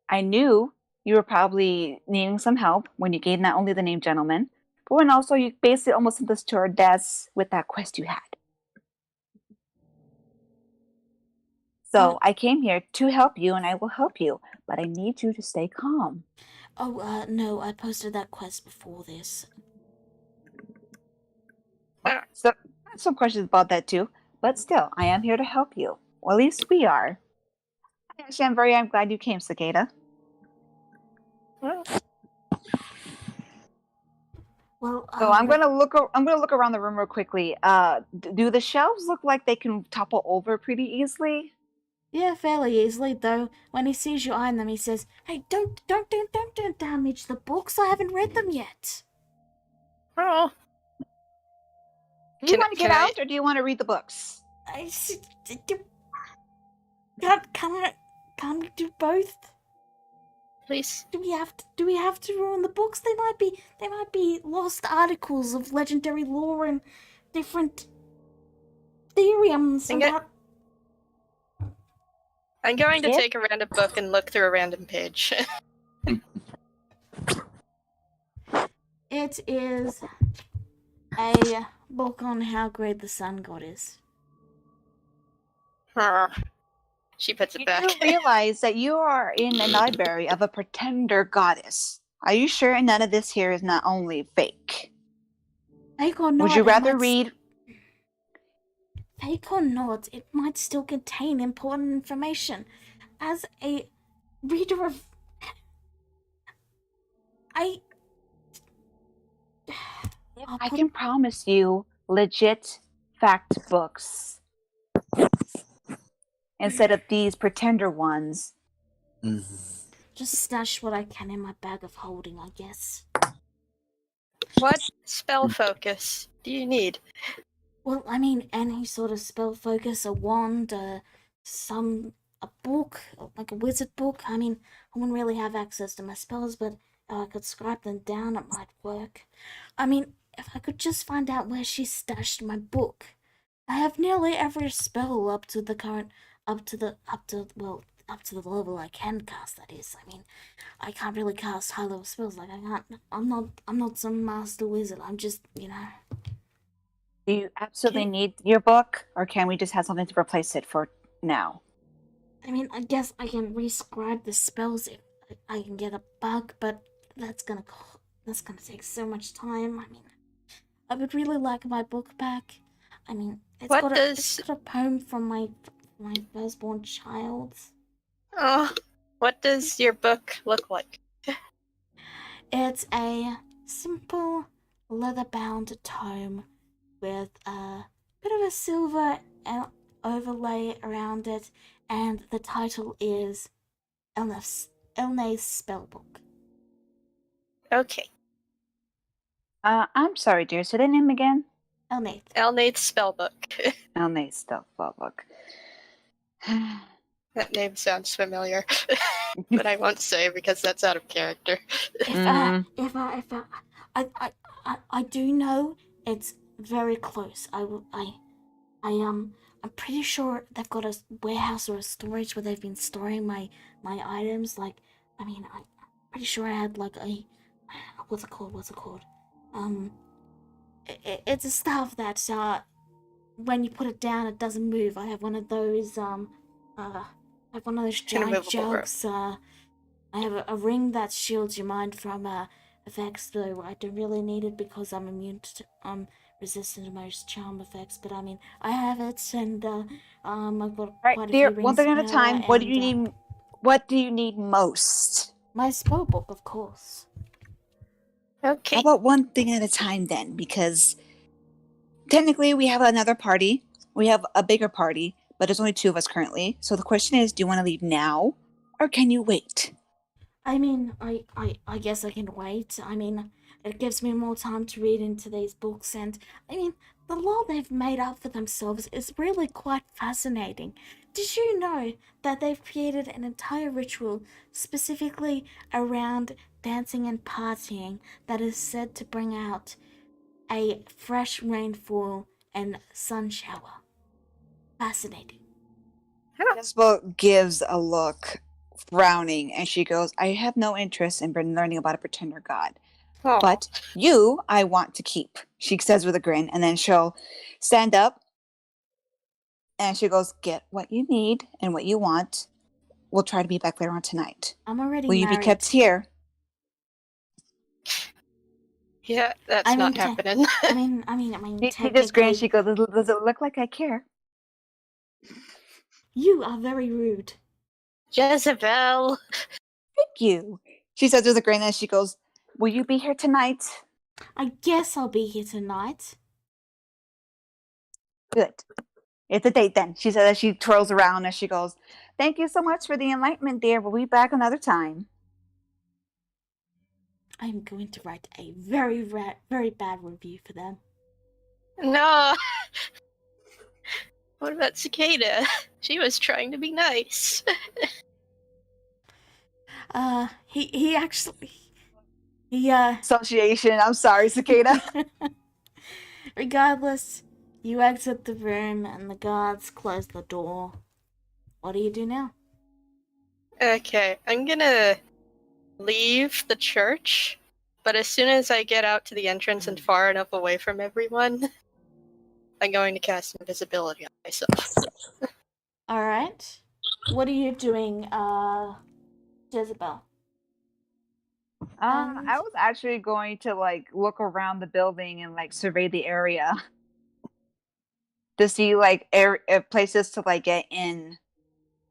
I knew you were probably needing some help when you gave not only the name Gentleman, But when also you basically almost sent us to our deaths with that quest you had. So I came here to help you, and I will help you, but I need you to stay calm. Oh, no, I posted that quest before this. So I have some questions about that too, but still, I am here to help you. Well, at least we are. Actually, I'm glad you came, Cicada. Well, So I'm gonna look around the room real quickly. Do the shelves look like they can topple over pretty easily? Yeah, fairly easily, though. When he sees you eyeing them, he says, "Hey, don't damage the books. I haven't read them yet." Oh, Do you want to get out, or do you want to read the books? Can't we do both? Please. Do we have to ruin the books? They might be lost articles of legendary lore and different theorems about. I'm going to take a random book and look through a random page. It is a book on how great the sun god is. She puts it You back. do realize that you are in the library of a pretender goddess. Are you sure none of this here is not only fake? Fake or not, Would you rather read? Fake or not, it might still contain important information. As a reader of... I can promise you legit fact books instead of these pretender ones. Just stash what I can in my bag of holding, I guess. What spell focus do you need? Well, I mean, any sort of spell focus, a wand, a book, like a wizard book. I mean, I wouldn't really have access to my spells, but if I could scribe them down, it might work. I mean, if I could just find out where she stashed my book. I have nearly every spell up to the level I can cast, that is. I mean, I can't really cast high level spells, like I'm not some master wizard, I'm just, Do you absolutely need your book, or can we just have something to replace it for now? I mean, I guess I can rescribe the spells if I can get a bug, but that's gonna take so much time. I mean, I would really like my book back. I mean, it's got a poem from my firstborn child. Oh, what does your book look like? It's a simple leather-bound tome with a bit of a silver overlay around it, and the title is Elna's Spellbook. Okay. I'm sorry, dear. Say the name again. Elnaith's Spellbook. Elnaith's Spellbook. That name sounds familiar, but I won't say because that's out of character. I do know it's very close. I'm pretty sure they've got a warehouse or a storage where they've been storing my items. Like, I mean, I'm pretty sure I had like a what's it called? It's a stuff that when you put it down, it doesn't move. I have one of those giant jugs. I have a ring that shields your mind from effects, though I don't really need it because I'm immune to resistant to most charm effects. But I mean, I have it, and I've got quite a few rings. One thing at a time. What do you need? What do you need most? My spellbook, of course. Okay. How about one thing at a time then? Because technically we have another party. We have a bigger party, but there's only 2 of us currently. So the question is, do you want to leave now, or can you wait? I mean, I guess I can wait. I mean, it gives me more time to read into these books, and I mean, the lore they've made up for themselves is really quite fascinating. Did you know that they've created an entire ritual specifically around dancing and partying that is said to bring out a fresh rainfall and sun shower? Fascinating. Isabel gives a look, frowning, and she goes, I have no interest in learning about a pretender god. Oh. But you, I want to keep, she says with a grin, and then she'll stand up and she goes, get what you need and what you want. We'll try to be back later on tonight. I'm already Will you married. be kept here? Yeah, that's not happening. I mean, She just grins. She goes, does it look like I care? You are very rude. Jezebel! Thank you. She says with a grin and she goes, will you be here tonight? I guess I'll be here tonight. Good. It's a date then. She says as she twirls around and she goes, thank you so much for the enlightenment, dear. We'll be back another time. I'm going to write a very, very bad review for them. No! What about Cicada? She was trying to be nice. Association. I'm sorry, Cicada. Regardless, you exit the room and the guards close the door. What do you do now? Okay, I'm gonna leave the church, but as soon as I get out to the entrance and far enough away from everyone, I'm going to cast invisibility on myself. Alright. What are you doing, Jezebel? I was actually going to look around the building and survey the area to see places to get in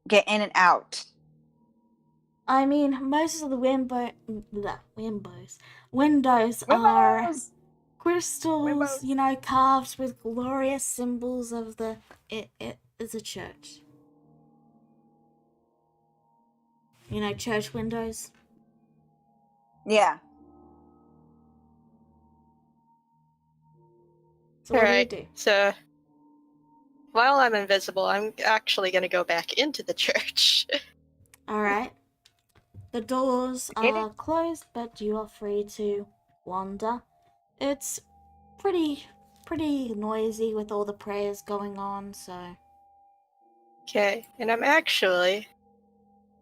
and out. I mean, most of the windows are crystals, carved with glorious symbols of it is a church. Church windows. Yeah. So what do you do? So, while I'm invisible, I'm actually going to go back into the church. Alright. The doors are closed, but you are free to wander. It's pretty noisy with all the prayers going on, so... Okay, and I'm actually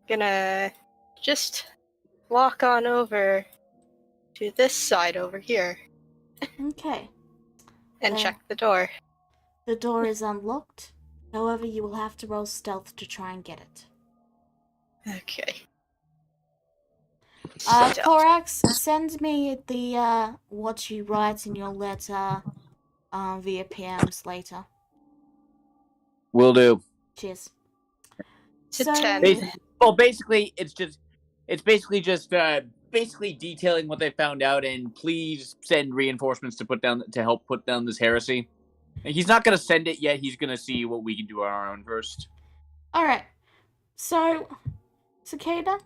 gonna just walk on over to this side over here. Okay. And check the door. The door is unlocked. However, you will have to roll stealth to try and get it. Okay. Corax, send me the what you write in your letter via PMs later. Will do. Cheers. So, basically, it's basically just detailing what they found out, and please send reinforcements to help put down this heresy. And he's not gonna send it yet. He's gonna see what we can do on our own first. All right. So, Cicada,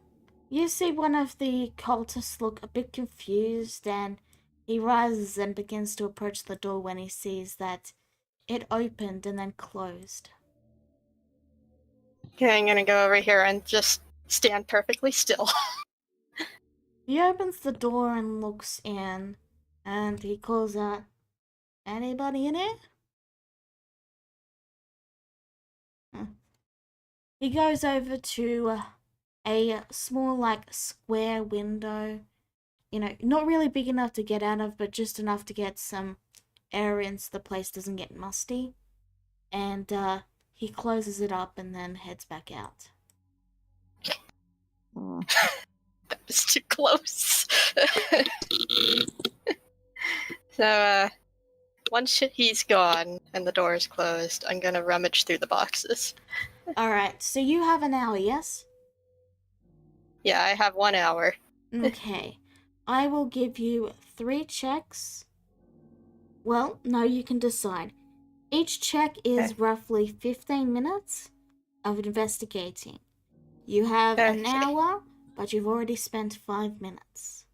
you see one of the cultists look a bit confused, and he rises and begins to approach the door when he sees that it opened and then closed. Okay, I'm gonna go over here and just stand perfectly still. He opens the door and looks in, and he calls out, "Anybody in here?" He goes over to a small, square window. Not really big enough to get out of, but just enough to get some air in so the place doesn't get musty. And he closes it up and then heads back out. That was too close. So, once he's gone and the door is closed, I'm gonna rummage through the boxes. Alright, so you have an hour, yes? Yeah, I have 1 hour. Okay. I will give you 3 checks. Well, no, you can decide. Each check is roughly 15 minutes of investigating. You have an hour, but you've already spent 5 minutes.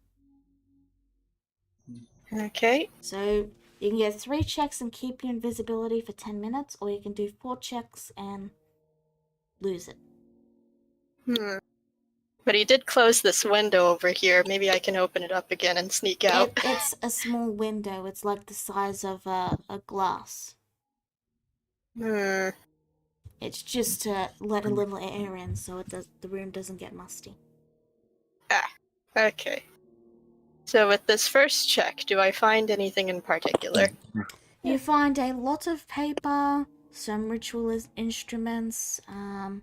Okay. So you can get 3 checks and keep your invisibility for 10 minutes, or you can do 4 checks and lose it. But he did close this window over here. Maybe I can open it up again and sneak out. It's a small window. It's like the size of a glass. It's just to let a little air in so the room doesn't get musty. Okay. So with this first check, do I find anything in particular? You find a lot of paper, some ritual instruments, a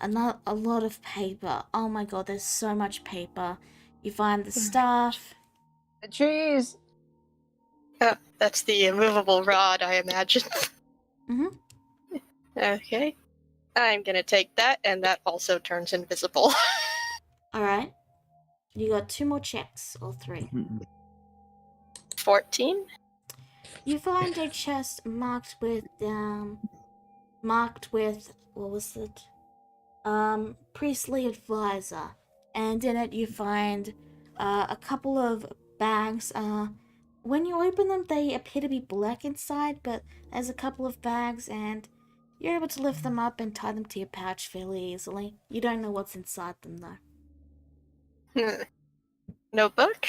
lot of paper. Oh my god, there's so much paper. You find the staff. The trees. Oh, that's the immovable rod, I imagine. Mhm. Okay. I'm gonna take that, and that also turns invisible. Alright. You got 2 more checks, or 3. 14? You find a chest marked with, what was it? Priestly advisor. And in it you find, a couple of bags. When you open them, they appear to be black inside, but there's a couple of bags, and you're able to lift them up and tie them to your pouch fairly easily. You don't know what's inside them, though. Notebook?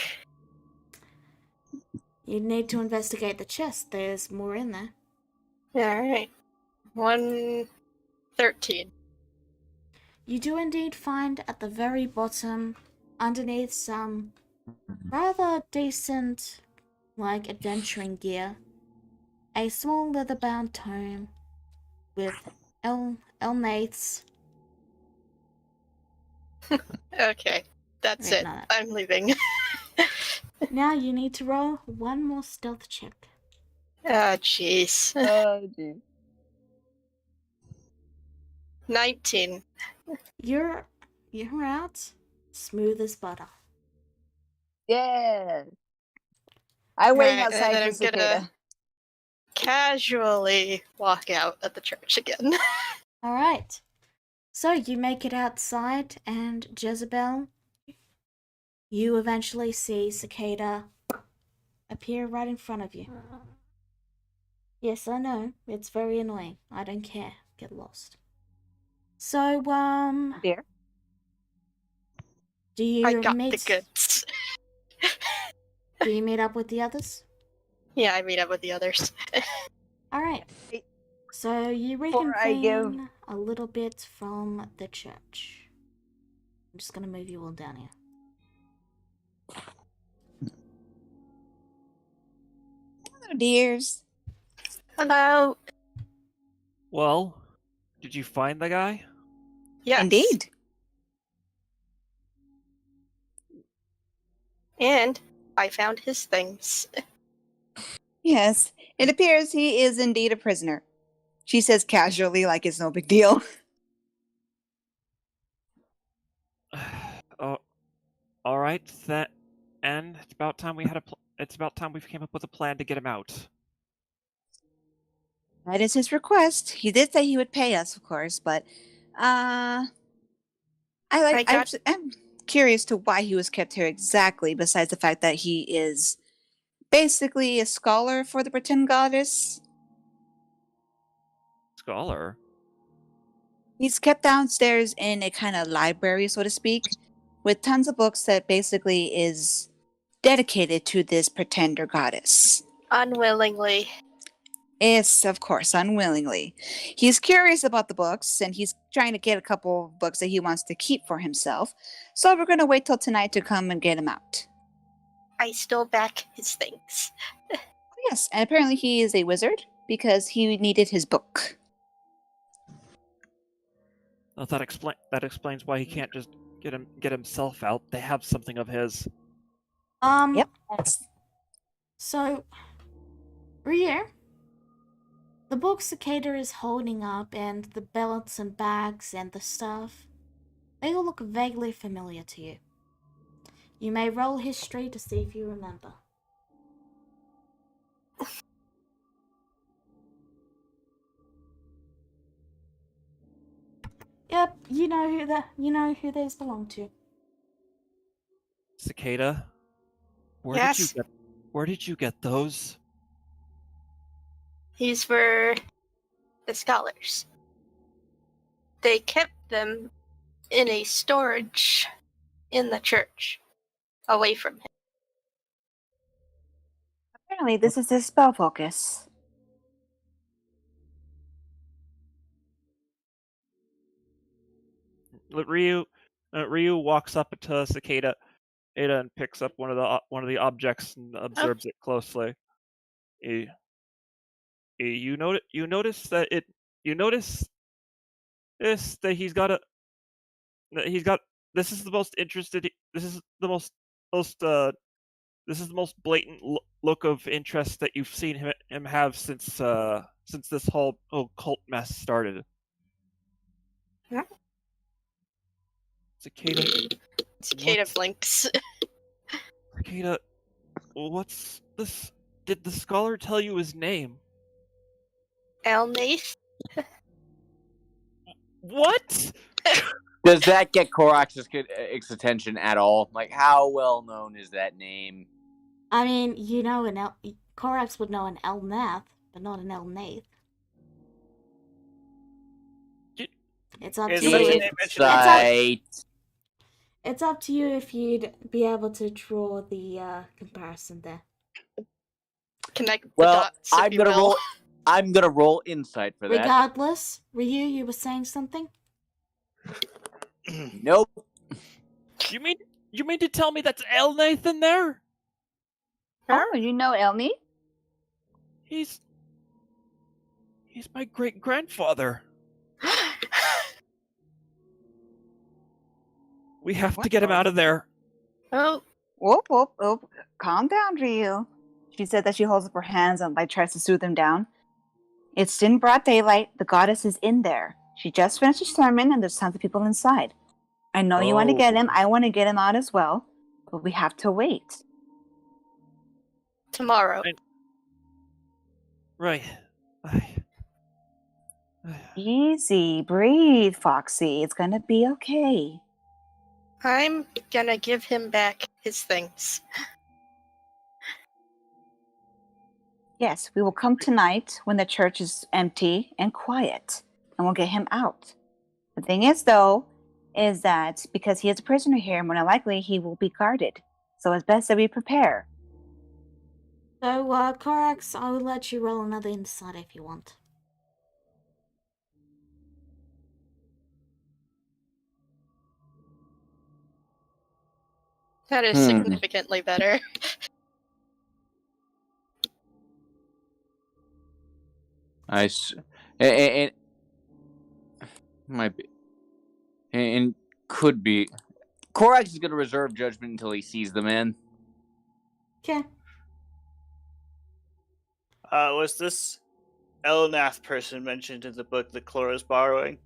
You need to investigate the chest. There's more in there. Alright. 113. You do indeed find at the very bottom, underneath some rather decent, adventuring gear, a small leather-bound tome with Elnates. Okay, that's Wait, it. no. I'm leaving. Now you need to roll one more stealth check. Ah, jeez. Oh, dude. 19. You're out smooth as butter. Yeah. I'm waiting Right, and outside then for I'm gonna Cicada. casually walk out of the church again. Alright. So you make it outside, and Jezebel, you eventually see Cicada appear right in front of you. Yes, I know. It's very annoying. I don't care. Get lost. So, Dear. do you I got meet the goods. do you meet up with the others? Yeah, I meet up with the others. Alright. So you Before I give- reconvene a little bit from the church. I'm just gonna move you all down here. Hello, dears. Hello. Well, did you find the guy? Yes. Indeed. And I found his things. Yes. It appears he is indeed a prisoner. She says casually, like it's no big deal. Oh, all right. That, and it's about time we had a. It's about time we came up with a plan to get him out. That is his request. He did say he would pay us, of course, but I'm curious to why he was kept here exactly, besides the fact that he is basically a scholar for the pretend goddess. Scholar. He's kept downstairs in a kind of library, so to speak, with tons of books that basically is dedicated to this pretender goddess. Unwillingly. Yes, of course, unwillingly. He's curious about the books, and he's trying to get a couple of books that he wants to keep for himself. So we're going to wait till tonight to come and get him out. I stole back his things. Yes, and apparently he is a wizard because he needed his book. Well, that explains why he can't just get himself out. They have something of his. Yep. So, Ria, the book Cicada is holding up, and the belts and bags and the stuff, they all look vaguely familiar to you. You may roll history to see if you remember. Yep, you know who these belong to. Cicada, Yes? where did you get those? These were the scholars. They kept them in a storage in the church, away from him. Apparently this is his spell focus. Ryu walks up to Cicada. Ada picks up one of the objects and observes it closely. You notice that he's got this is the most interested this is the most this is the most blatant look of interest that you've seen him have since this whole cult mess started. Yeah. Cicada blinks. Cicada, what's this? Did the scholar tell you his name? Elnath? What? Does that get Korax's attention at all? Like, how well known is that name? I mean, Korax would know an Elnath, but not an Elnath. It's up to you. It's up to you if you'd be able to draw the comparison there. Connect the dots. I'm gonna roll insight for that. Regardless, Ryu, you were saying something? Nope. You mean to tell me that's Elnath in there? Oh, you know Elnie? He's my great grandfather. We have to get him out of there. Oh. Whoop. Calm down, Ryu. She said that she holds up her hands and tries to soothe him down. It's in broad daylight. The goddess is in there. She just finished a sermon and there's tons of people inside. I know you want to get him. I want to get him out as well. But we have to wait. Tomorrow. Right. Easy. Breathe, Foxy. It's gonna be okay. I'm gonna give him back his things. Yes, we will come tonight when the church is empty and quiet, and we'll get him out. The thing is, though, is that because he is a prisoner here, more than likely he will be guarded. So it's best that we prepare. So, Korax, I will let you roll another insight if you want. That is significantly better. And might be, and could be. Korax is going to reserve judgment until he sees the man. Okay. Was this Elnath person mentioned in the book that Clora's borrowing?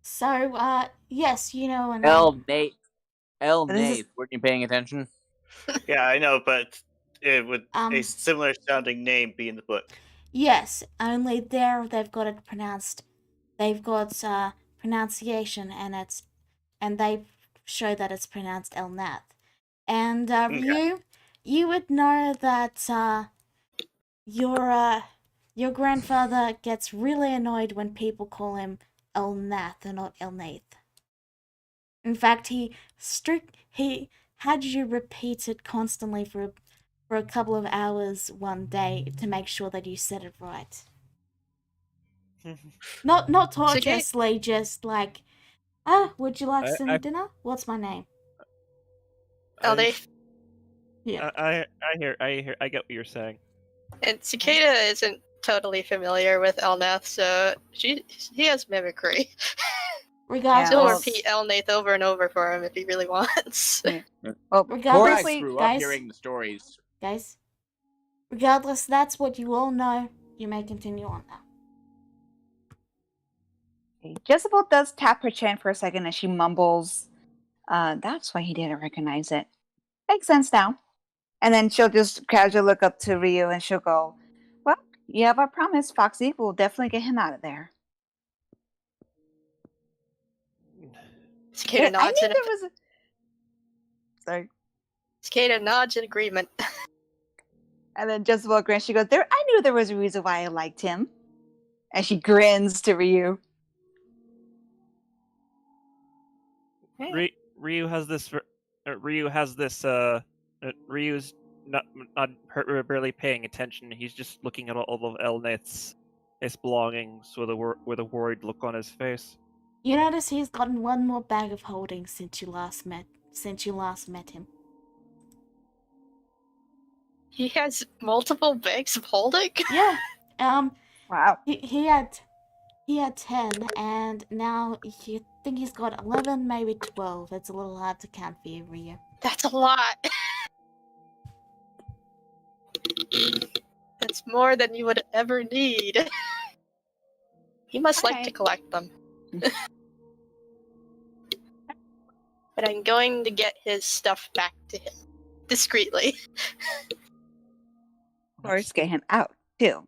So, yes, you know an Elnath. Weren't you paying attention? Yeah, I know, but it would a similar sounding name be in the book? Yes, only there they've got it pronounced. They've got pronunciation, and they show that it's pronounced Elnath. And Ryu, you would know that your grandfather gets really annoyed when people call him Elnath and not Elnath. In fact, he had you repeat it constantly for a couple of hours one day to make sure that you said it right. Not tortuously, just like, would you like some dinner? What's my name? Elnath. Yeah. I get what you're saying. And Cicada isn't totally familiar with Elnath, so he has mimicry. Regardless, he'll repeat Elnath over and over for him if he really wants. Yeah. Well, Korax grew up hearing the stories. Guys, regardless, that's what you all know. You may continue on now. Jezebel does tap her chin for a second as she mumbles, that's why he didn't recognize it. Makes sense now. And then she'll just casually look up to Ryu and she'll go, well, you have our promise, Foxy. We'll definitely get him out of there. Cicada nods in Sorry. Cicada nods in agreement. And then Jezebel grins. She goes, I knew there was a reason why I liked him. And she grins to Ryu. Ryu has this. Ryu's not barely paying attention. He's just looking at all of Elnath's belongings with a worried look on his face. You notice he's gotten one more bag of holding since you last met him. He has multiple bags of holding? Yeah. Wow. He had 10, and now I think he's got 11, maybe 12. It's a little hard to count for you, Rio. That's a lot. That's more than you would ever need. He must like to collect them. But I'm going to get his stuff back to him. Discreetly. Of course, get him out, too.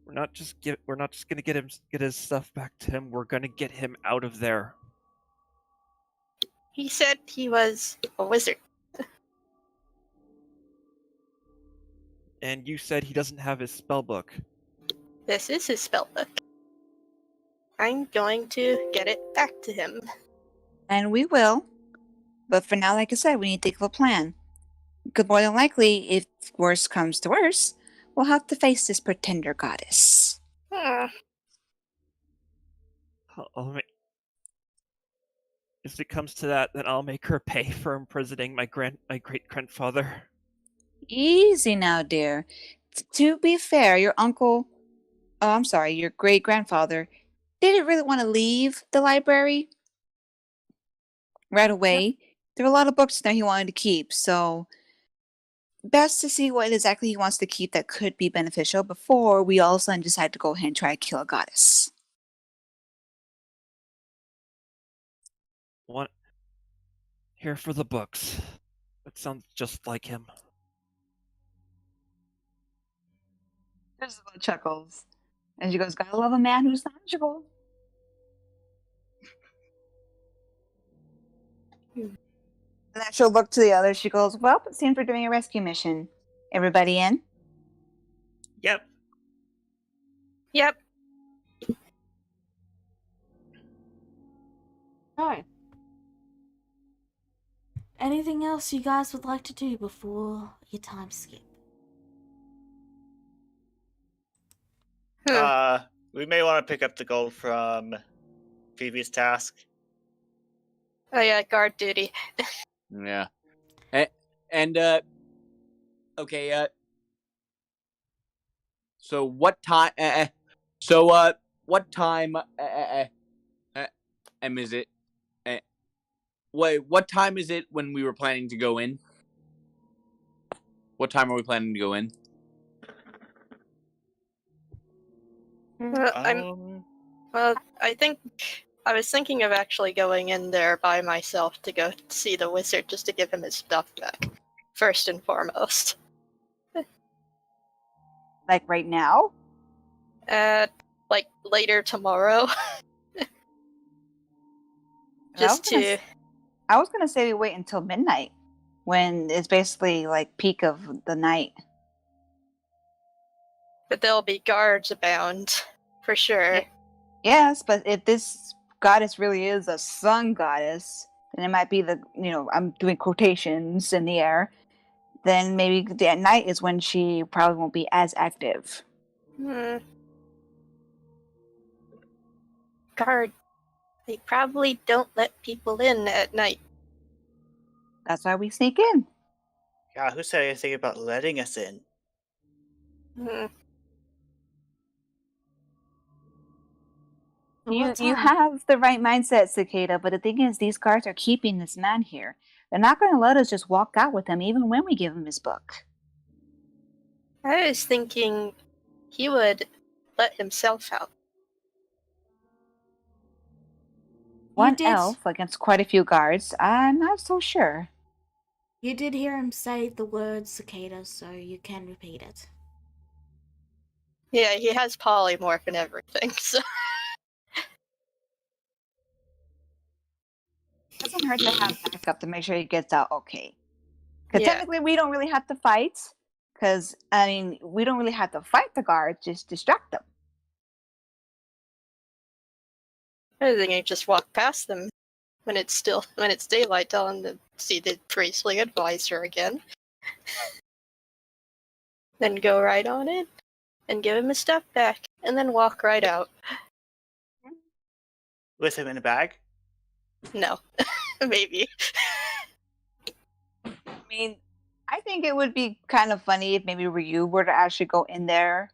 We're not just gonna get his stuff back to him. We're gonna get him out of there. He said he was a wizard. And you said he doesn't have his spell book. This is his spellbook. I'm going to get it back to him. And we will. But for now, like I said, we need to think of a plan. Because more than likely, if worse comes to worse, we'll have to face this pretender goddess. If it comes to that, then I'll make her pay for imprisoning my great grandfather. Easy now, dear. To be fair, your your great grandfather, didn't really want to leave the library right away. There were a lot of books that he wanted to keep, so best to see what exactly he wants to keep that could be beneficial before we all of a sudden decide to go ahead and try to kill a goddess. One here for the books. That sounds just like him. Isabel chuckles. And she goes, gotta love a man who's knowledgeable. And then she'll look to the others. She goes, well, it seems we're doing a rescue mission. Everybody in? Yep. Yep. Alright. Anything else you guys would like to do before your time skip? We may want to pick up the gold from previous task. Oh yeah, guard duty. Yeah. And okay. So what time? What time? Is it? Wait, what time is it when we were planning to go in? What time are we planning to go in? I think I was thinking of actually going in there by myself to go see the wizard just to give him his stuff back, first and foremost. Like right now? Like later tomorrow. Just to... I was gonna say we wait until midnight, when it's basically like peak of the night. But there'll be guards abound, for sure. Yes, but if this goddess really is a sun goddess, then it might be I'm doing quotations in the air, then maybe at night is when she probably won't be as active. Guard. They probably don't let people in at night. That's why we sneak in. Yeah, who said anything about letting us in? You have the right mindset, Cicada, but the thing is, these guards are keeping this man here. They're not going to let us just walk out with him, even when we give him his book. I was thinking he would let himself out. One elf against quite a few guards? I'm not so sure. You did hear him say the word cicada, so you can repeat it. Yeah, he has polymorph and everything, so... Doesn't hurt to have backup to make sure he gets out okay. Because technically we don't really have to fight. Because, we don't really have to fight the guards, just distract them. I think I just walk past them when it's daylight, tell them to see the priestly advisor again. Then go right on in and give him his stuff back, and then walk right out. With him in a bag? No. Maybe. I think it would be kind of funny if maybe Ryu were to actually go in there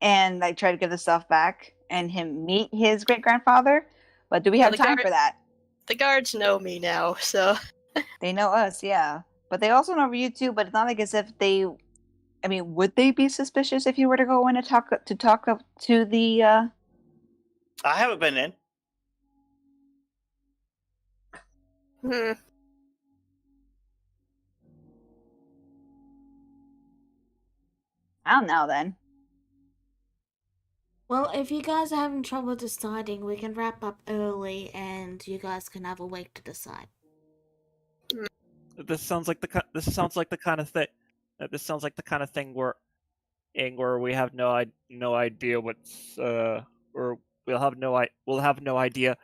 and like try to give the stuff back and him meet his great grandfather. But do we have time for that? The guards know me now, so They know us, yeah. But they also know Ryu too, but it's not like as if they I mean, would they be suspicious if you were to go in and talk up to the I haven't been in. hmm. I don't know then. Well, if you guys are having trouble deciding, we can wrap up early and you guys can have a week to decide. This sounds like the kind of thing where we have no idea what's or we'll have no idea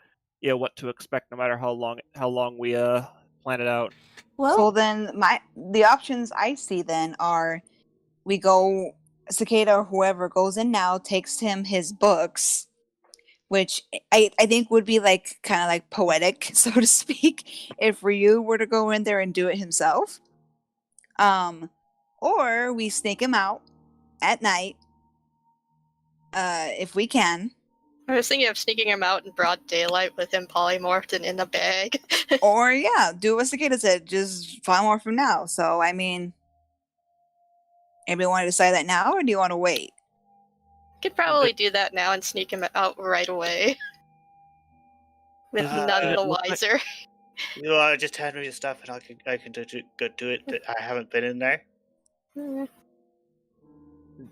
what to expect no matter how long we plan it out. Well, So then the options I see then are we go Cicada or whoever goes in now takes him his books, which I think would be like kind of like poetic, so to speak, if Ryu were to go in there and do it himself. Or we sneak him out at night, if we can. I was thinking of sneaking him out in broad daylight with him polymorphed and in a bag. Or yeah, do what Cicada said, just find more from now. So I mean, anybody want to decide that now, or do you want to wait? Could probably do that now and sneak him out right away. With none the wiser. You want to just hand me the stuff and I can go do it. I haven't been in there.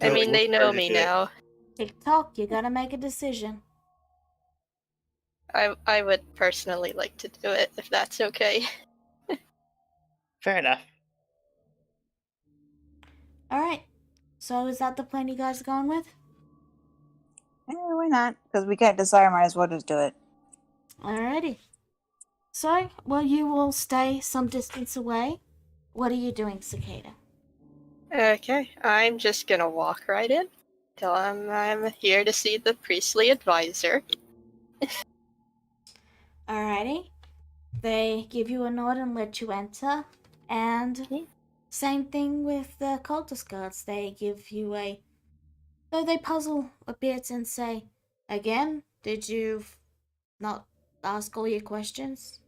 I mean, they know me now. TikTok, you gotta make a decision. I would personally like to do it, if that's okay. Fair enough. Alright, so is that the plan you guys are going with? Yeah, why not? Because we can't decide, might as well just do it. Alrighty. So, well, you will stay some distance away. What are you doing, Cicada? Okay, I'm just gonna walk right in. Tell him I'm here to see the priestly advisor. Alrighty. They give you a nod and let you enter. And same thing with the cultist guards. They give you a... Though they puzzle a bit and say, again, did you not ask all your questions?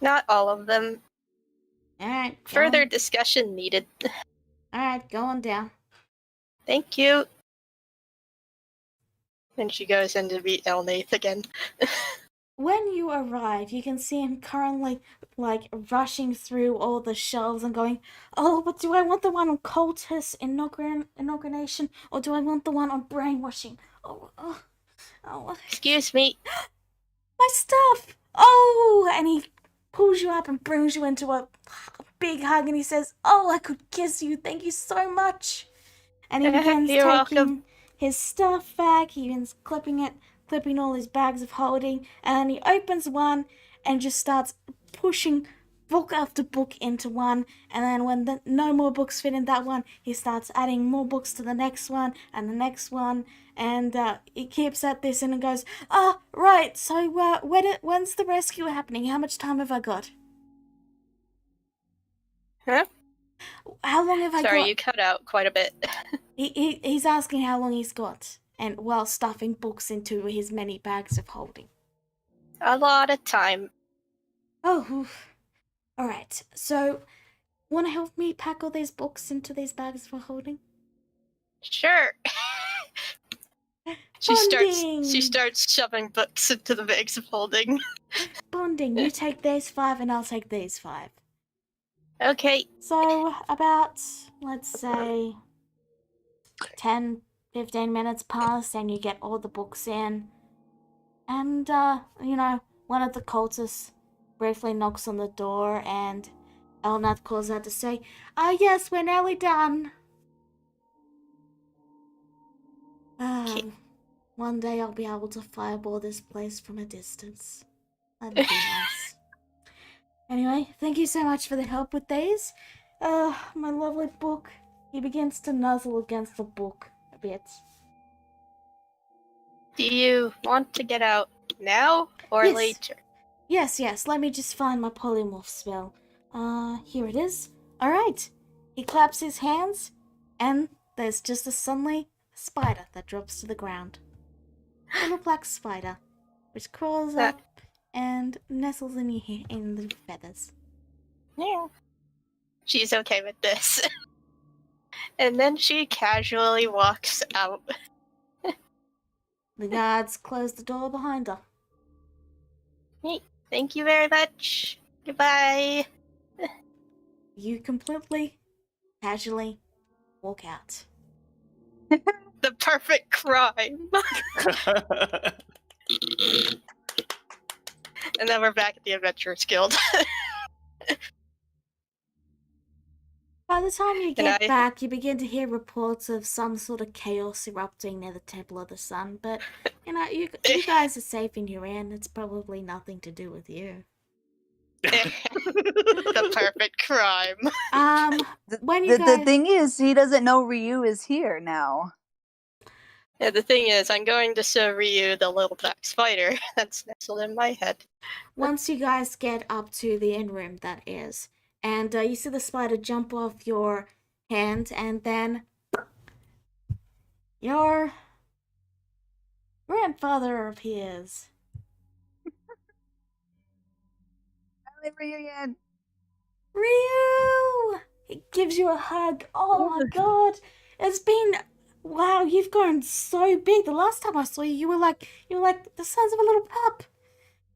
Not all of them. Alright. Further discussion needed. Alright, go on down. Thank you. And she goes in to meet Elnath again. When you arrive, you can see him currently, rushing through all the shelves and going, oh, but do I want the one on cultist inauguration, or do I want the one on brainwashing? Oh. Excuse me. My stuff! Oh! And he pulls you up and brings you into a big hug and he says, oh, I could kiss you, thank you so much. And he begins You're taking welcome. his stuff back, he begins clipping all his bags of holding, and he opens one and just starts pushing book after book into one, and then when no more books fit in that one, he starts adding more books to the next one, and the next one, and he keeps at this and it goes, right, so when's the rescue happening? How much time have I got? Huh? How long have I got? Sorry, you cut out quite a bit. He's asking how long he's got, and while stuffing books into his many bags of holding. A lot of time. Oh, alright, so, wanna help me pack all these books into these bags for holding? Sure. Bonding! She starts shoving books into the bags of holding. Bonding, you take these 5 and I'll take these 5. Okay. So, about, let's say, 10, 15 minutes pass and you get all the books in. And, one of the cultists briefly knocks on the door and Elnath calls out to say, yes, we're nearly done. One day I'll be able to fireball this place from a distance. That'd be nice. Anyway, thank you so much for the help with these. My lovely book. He begins to nuzzle against the book a bit. Do you want to get out now or Yes. later? Yes, let me just find my polymorph spell. Here it is. Alright. He claps his hands, and there's just suddenly a spider that drops to the ground. A little black spider, which crawls up and nestles in the feathers. Yeah. She's okay with this. And then she casually walks out. The guards close the door behind her. Hey, thank you very much. Goodbye. You completely, casually walk out. The perfect crime. And then we're back at the Adventurers Guild. By the time you get back, you begin to hear reports of some sort of chaos erupting near the Temple of the Sun, but, you guys are safe in your inn. It's probably nothing to do with you. The perfect crime. The thing is, he doesn't know Ryu is here now. Yeah, the thing is, I'm going to show Ryu the little black spider that's nestled in my head. Once you guys get up to the inn room, that is, and you see the spider jump off your hand, and then your grandfather appears. Finally, reunion. Ryu! He gives you a hug. Oh my god! It's been... Wow, you've grown so big. The last time I saw you, you were like the size of a little pup.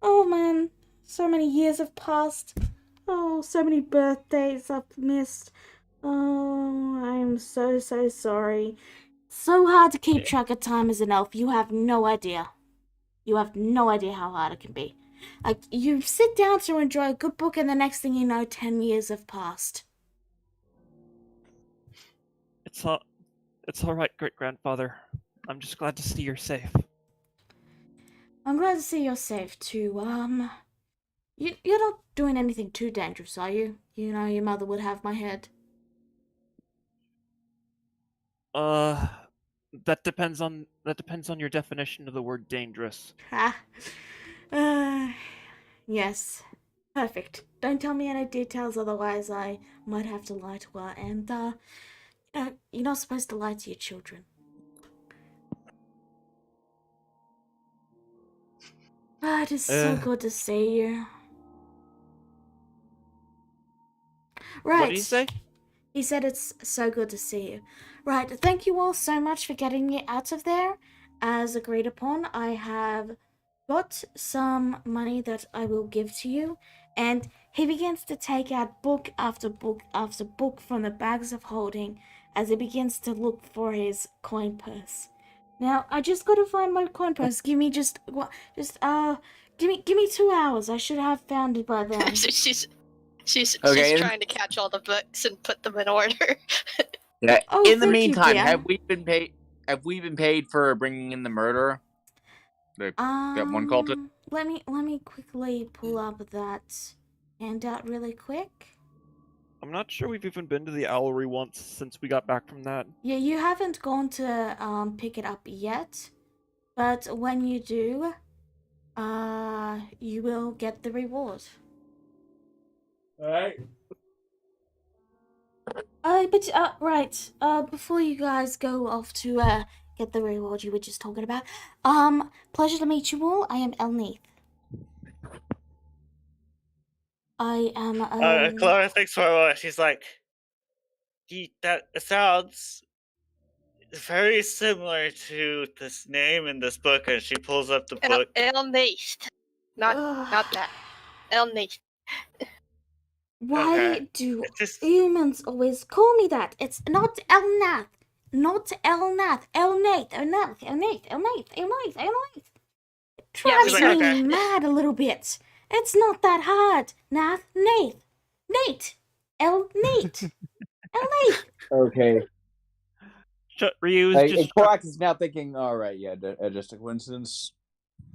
Oh man, so many years have passed. Oh, so many birthdays I've missed. Oh, I am so sorry. So hard to keep track of time as an elf. You have no idea. You have no idea how hard it can be. Like, you sit down to enjoy a good book, and the next thing you know, 10 years have passed. It's all right, great-grandfather. I'm just glad to see you're safe. I'm glad to see you're safe, too. You're not doing anything too dangerous, are you? You know, your mother would have my head. That depends on your definition of the word dangerous. Yes. Perfect. Don't tell me any details, otherwise I might have to lie to her, and, you're not supposed to lie to your children. It is so good to see you. Right. What did he say? He said it's so good to see you. Right, thank you all so much for getting me out of there. As agreed upon, I have got some money that I will give to you. And he begins to take out book after book after book from the bags of holding as he begins to look for his coin purse. Now, I just gotta find my coin purse. Give me give me 2 hours. I should have found it by then. She's Okay. trying to catch all the books and put them in order. Yeah. Oh, in the thank you, meantime, dear. have we been paid for bringing in the murderer? That one cultist? Let me quickly pull up that handout really quick. I'm not sure we've even been to the owlery once since we got back from that. Yeah, you haven't gone to pick it up yet, but when you do, you will get the reward. Alright. Right. Before you guys go off to get the reward you were just talking about, pleasure to meet you all. I am Elneath. I am Clara thinks for a while. She's like, that sounds very similar to this name in this book, and she pulls up the book. Elneath. Not that. Elneath. Why do humans always call me that? It's not Elnath. Not Elnath. Elnath. It drives me mad a little bit. It's not that hard. Nath. Nate. Elnath. Okay. Ryu's just Korax is now thinking, alright, yeah, just a coincidence.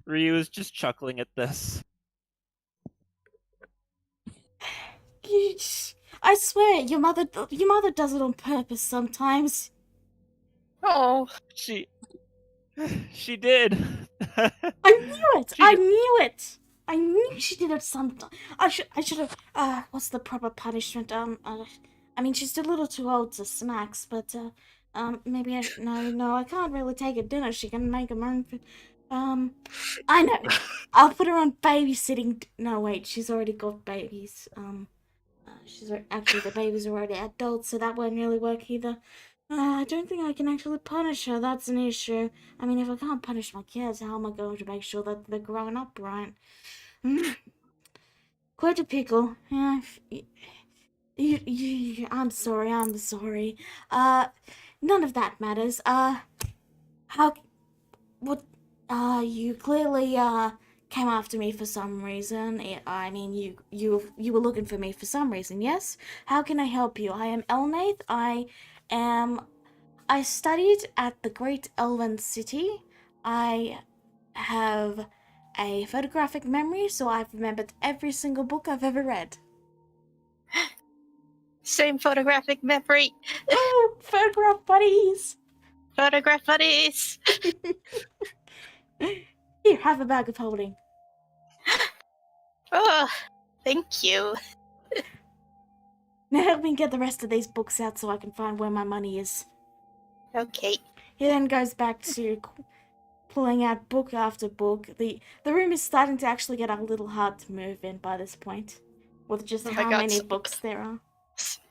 Ryu is just chuckling at this. I swear, your mother does it on purpose sometimes. Oh, She did. I knew it. I knew she did it sometime. I should have. What's the proper punishment? I mean, she's a little too old to smacks, but maybe no, I can't really take her dinner. She can make her own. I know. I'll put her on babysitting. No, wait, she's already got babies. Actually, the babies are already adults, so that won't really work either. I don't think I can actually punish her. That's an issue. I mean, if I can't punish my kids, how am I going to make sure that they're growing up right? Quite a pickle. Yeah. I'm sorry. I'm sorry. None of that matters. How? What? You clearly came after me for some reason. I mean, you were looking for me for some reason. Yes. How can I help you? I am Elnath. I studied at the Great Elven City. I have a photographic memory, so I've remembered every single book I've ever read. Same photographic memory. Oh, photograph buddies! Photograph buddies. Here, have a bag of holding. Oh, thank you. Now help me get the rest of these books out so I can find where my money is. Okay. He then goes back to pulling out book after book. The room is starting to actually get a little hard to move in by this point, with just how many books there are.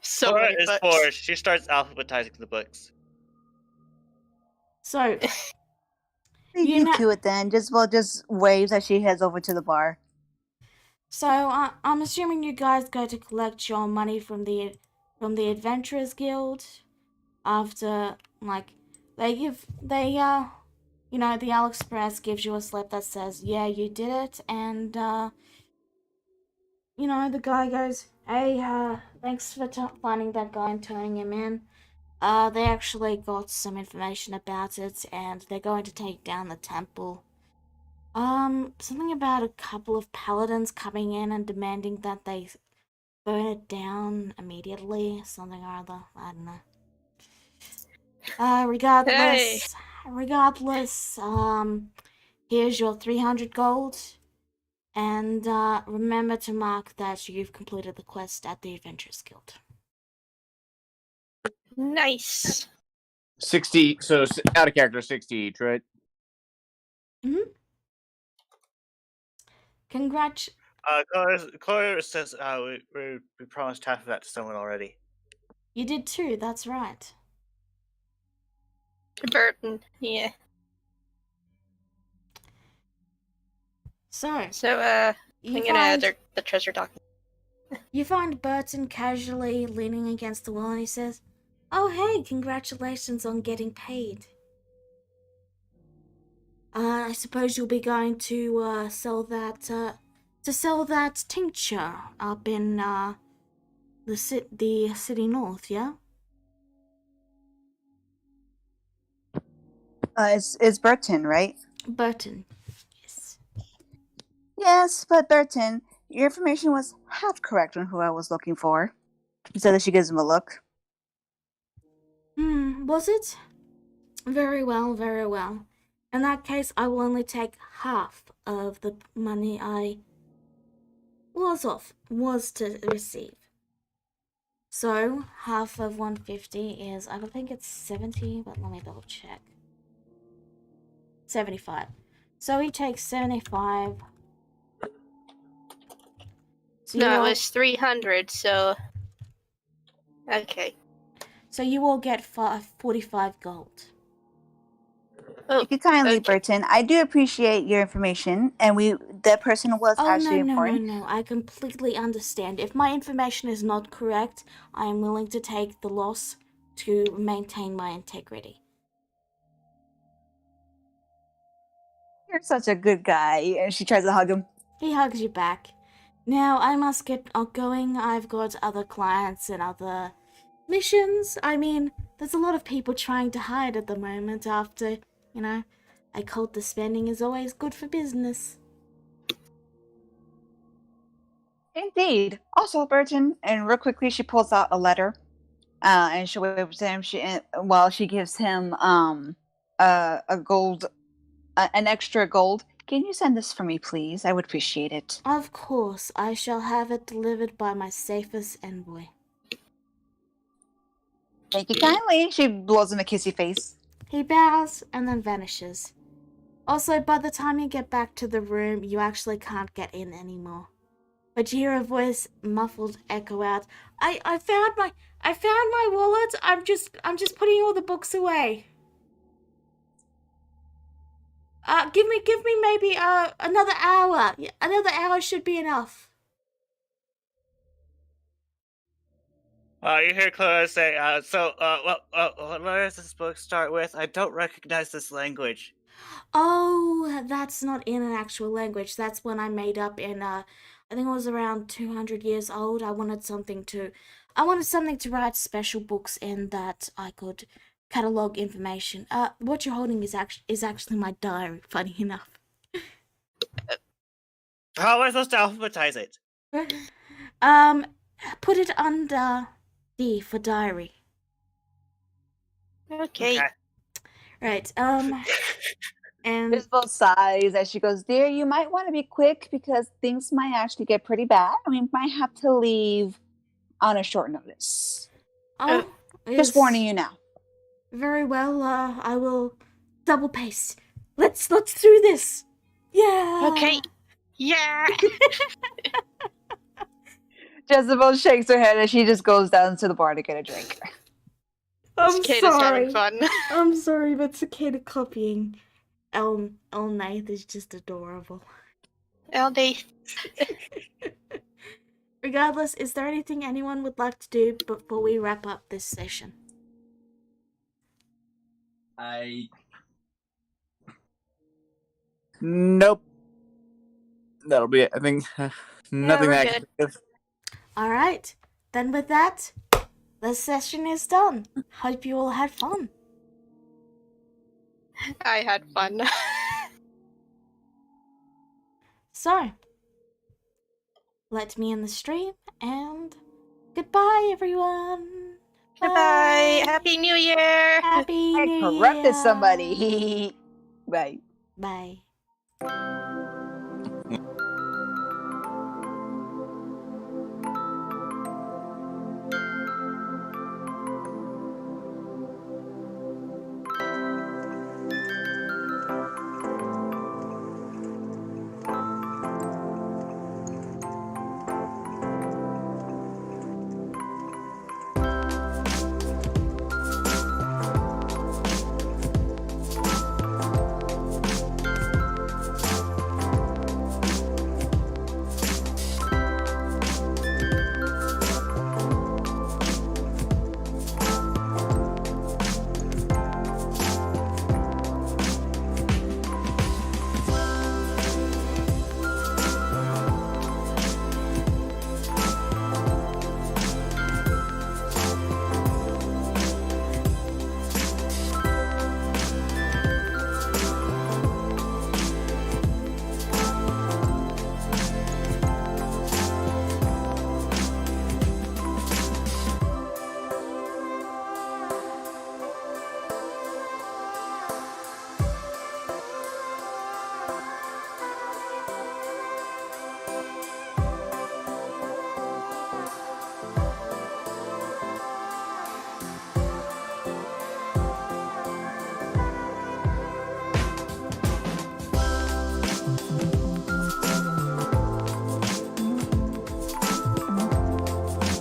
So Cora many is books. bored. She starts alphabetizing the books. So, Leave You you know- to it then. Just waves as she heads over to the bar. so I'm assuming you guys go to collect your money from the Adventurers Guild after, like, the AliExpress gives you a slip that says, yeah, you did it, and, the guy goes, hey, thanks for finding that guy and turning him in. They actually got some information about it, and they're going to take down the temple. Something about a couple of paladins coming in and demanding that they burn it down immediately, something or other, I don't know. Regardless, here's your 300 gold, and, remember to mark that you've completed the quest at the Adventurers Guild. Nice. 60. So out of character, 60 each, right? Cora says we promised half of that to someone already. You did too, that's right. Burton, yeah. So, I'm you gonna enter the treasure document. You find Burton casually leaning against the wall and he says, oh hey, congratulations on getting paid. I suppose you'll be going to sell that tincture up in the city north, yeah? It's Burton, right? Burton, yes. Yes, but Burton, your information was half correct on who I was looking for. So that she gives him a look. Was it? Very well, very well. In that case, I will only take half of the money I was to receive. So, half of 150 is, I think it's 70, but let me double check. 75. So he takes 75. So No, it was 300, so... Okay. So you all get 45 gold. Oh, Thank you kindly, okay. Burton. I do appreciate your information, and that person was actually important. No. I completely understand. If my information is not correct, I am willing to take the loss to maintain my integrity. You're such a good guy. And she tries to hug him. He hugs you back. Now, I must get going. I've got other clients and other missions. I mean, there's a lot of people trying to hide at the moment after, occult spending is always good for business. Indeed. Also, Burton, and real quickly, she pulls out a letter, and she waves to him. While she gives him a gold, an extra gold. Can you send this for me, please? I would appreciate it. Of course, I shall have it delivered by my safest envoy. Thank you kindly. She blows him a kissy face. He bows and then vanishes. Also, by the time you get back to the room, you actually can't get in anymore. But you hear a voice muffled echo out, I found my wallet. I'm just putting all the books away. Give me maybe another hour. Another hour should be enough. You hear Clara say, what does this book start with? I don't recognize this language. Oh, that's not in an actual language. That's one I made up in, I think it was around 200 years old. I wanted something to write special books in that I could catalog information. What you're holding is actually my diary, funny enough. How am I supposed to alphabetize it? Put it under D for diary. Okay. Right, and Isabel sighs as she goes, Dear, you might want to be quick because things might actually get pretty bad. We might have to leave on a short notice. oh, Just warning you now. Very well, I will double pace. Let's do this. Yeah. Okay. Yeah. Jezebel shakes her head as she just goes down to the bar to get a drink. I'm Cicada's sorry. having fun. I'm sorry, but Cicada copying Elnath is just adorable. They. Regardless, is there anything anyone would like to do before we wrap up this session? Nope. That'll be it. I think nothing we're that I good. can think of. Alright, then with that, the session is done. Hope you all had fun. I had fun. So, let me in the stream, and goodbye, everyone. Goodbye. Happy New Year. Happy I New corrupted Year. somebody. Bye. Bye.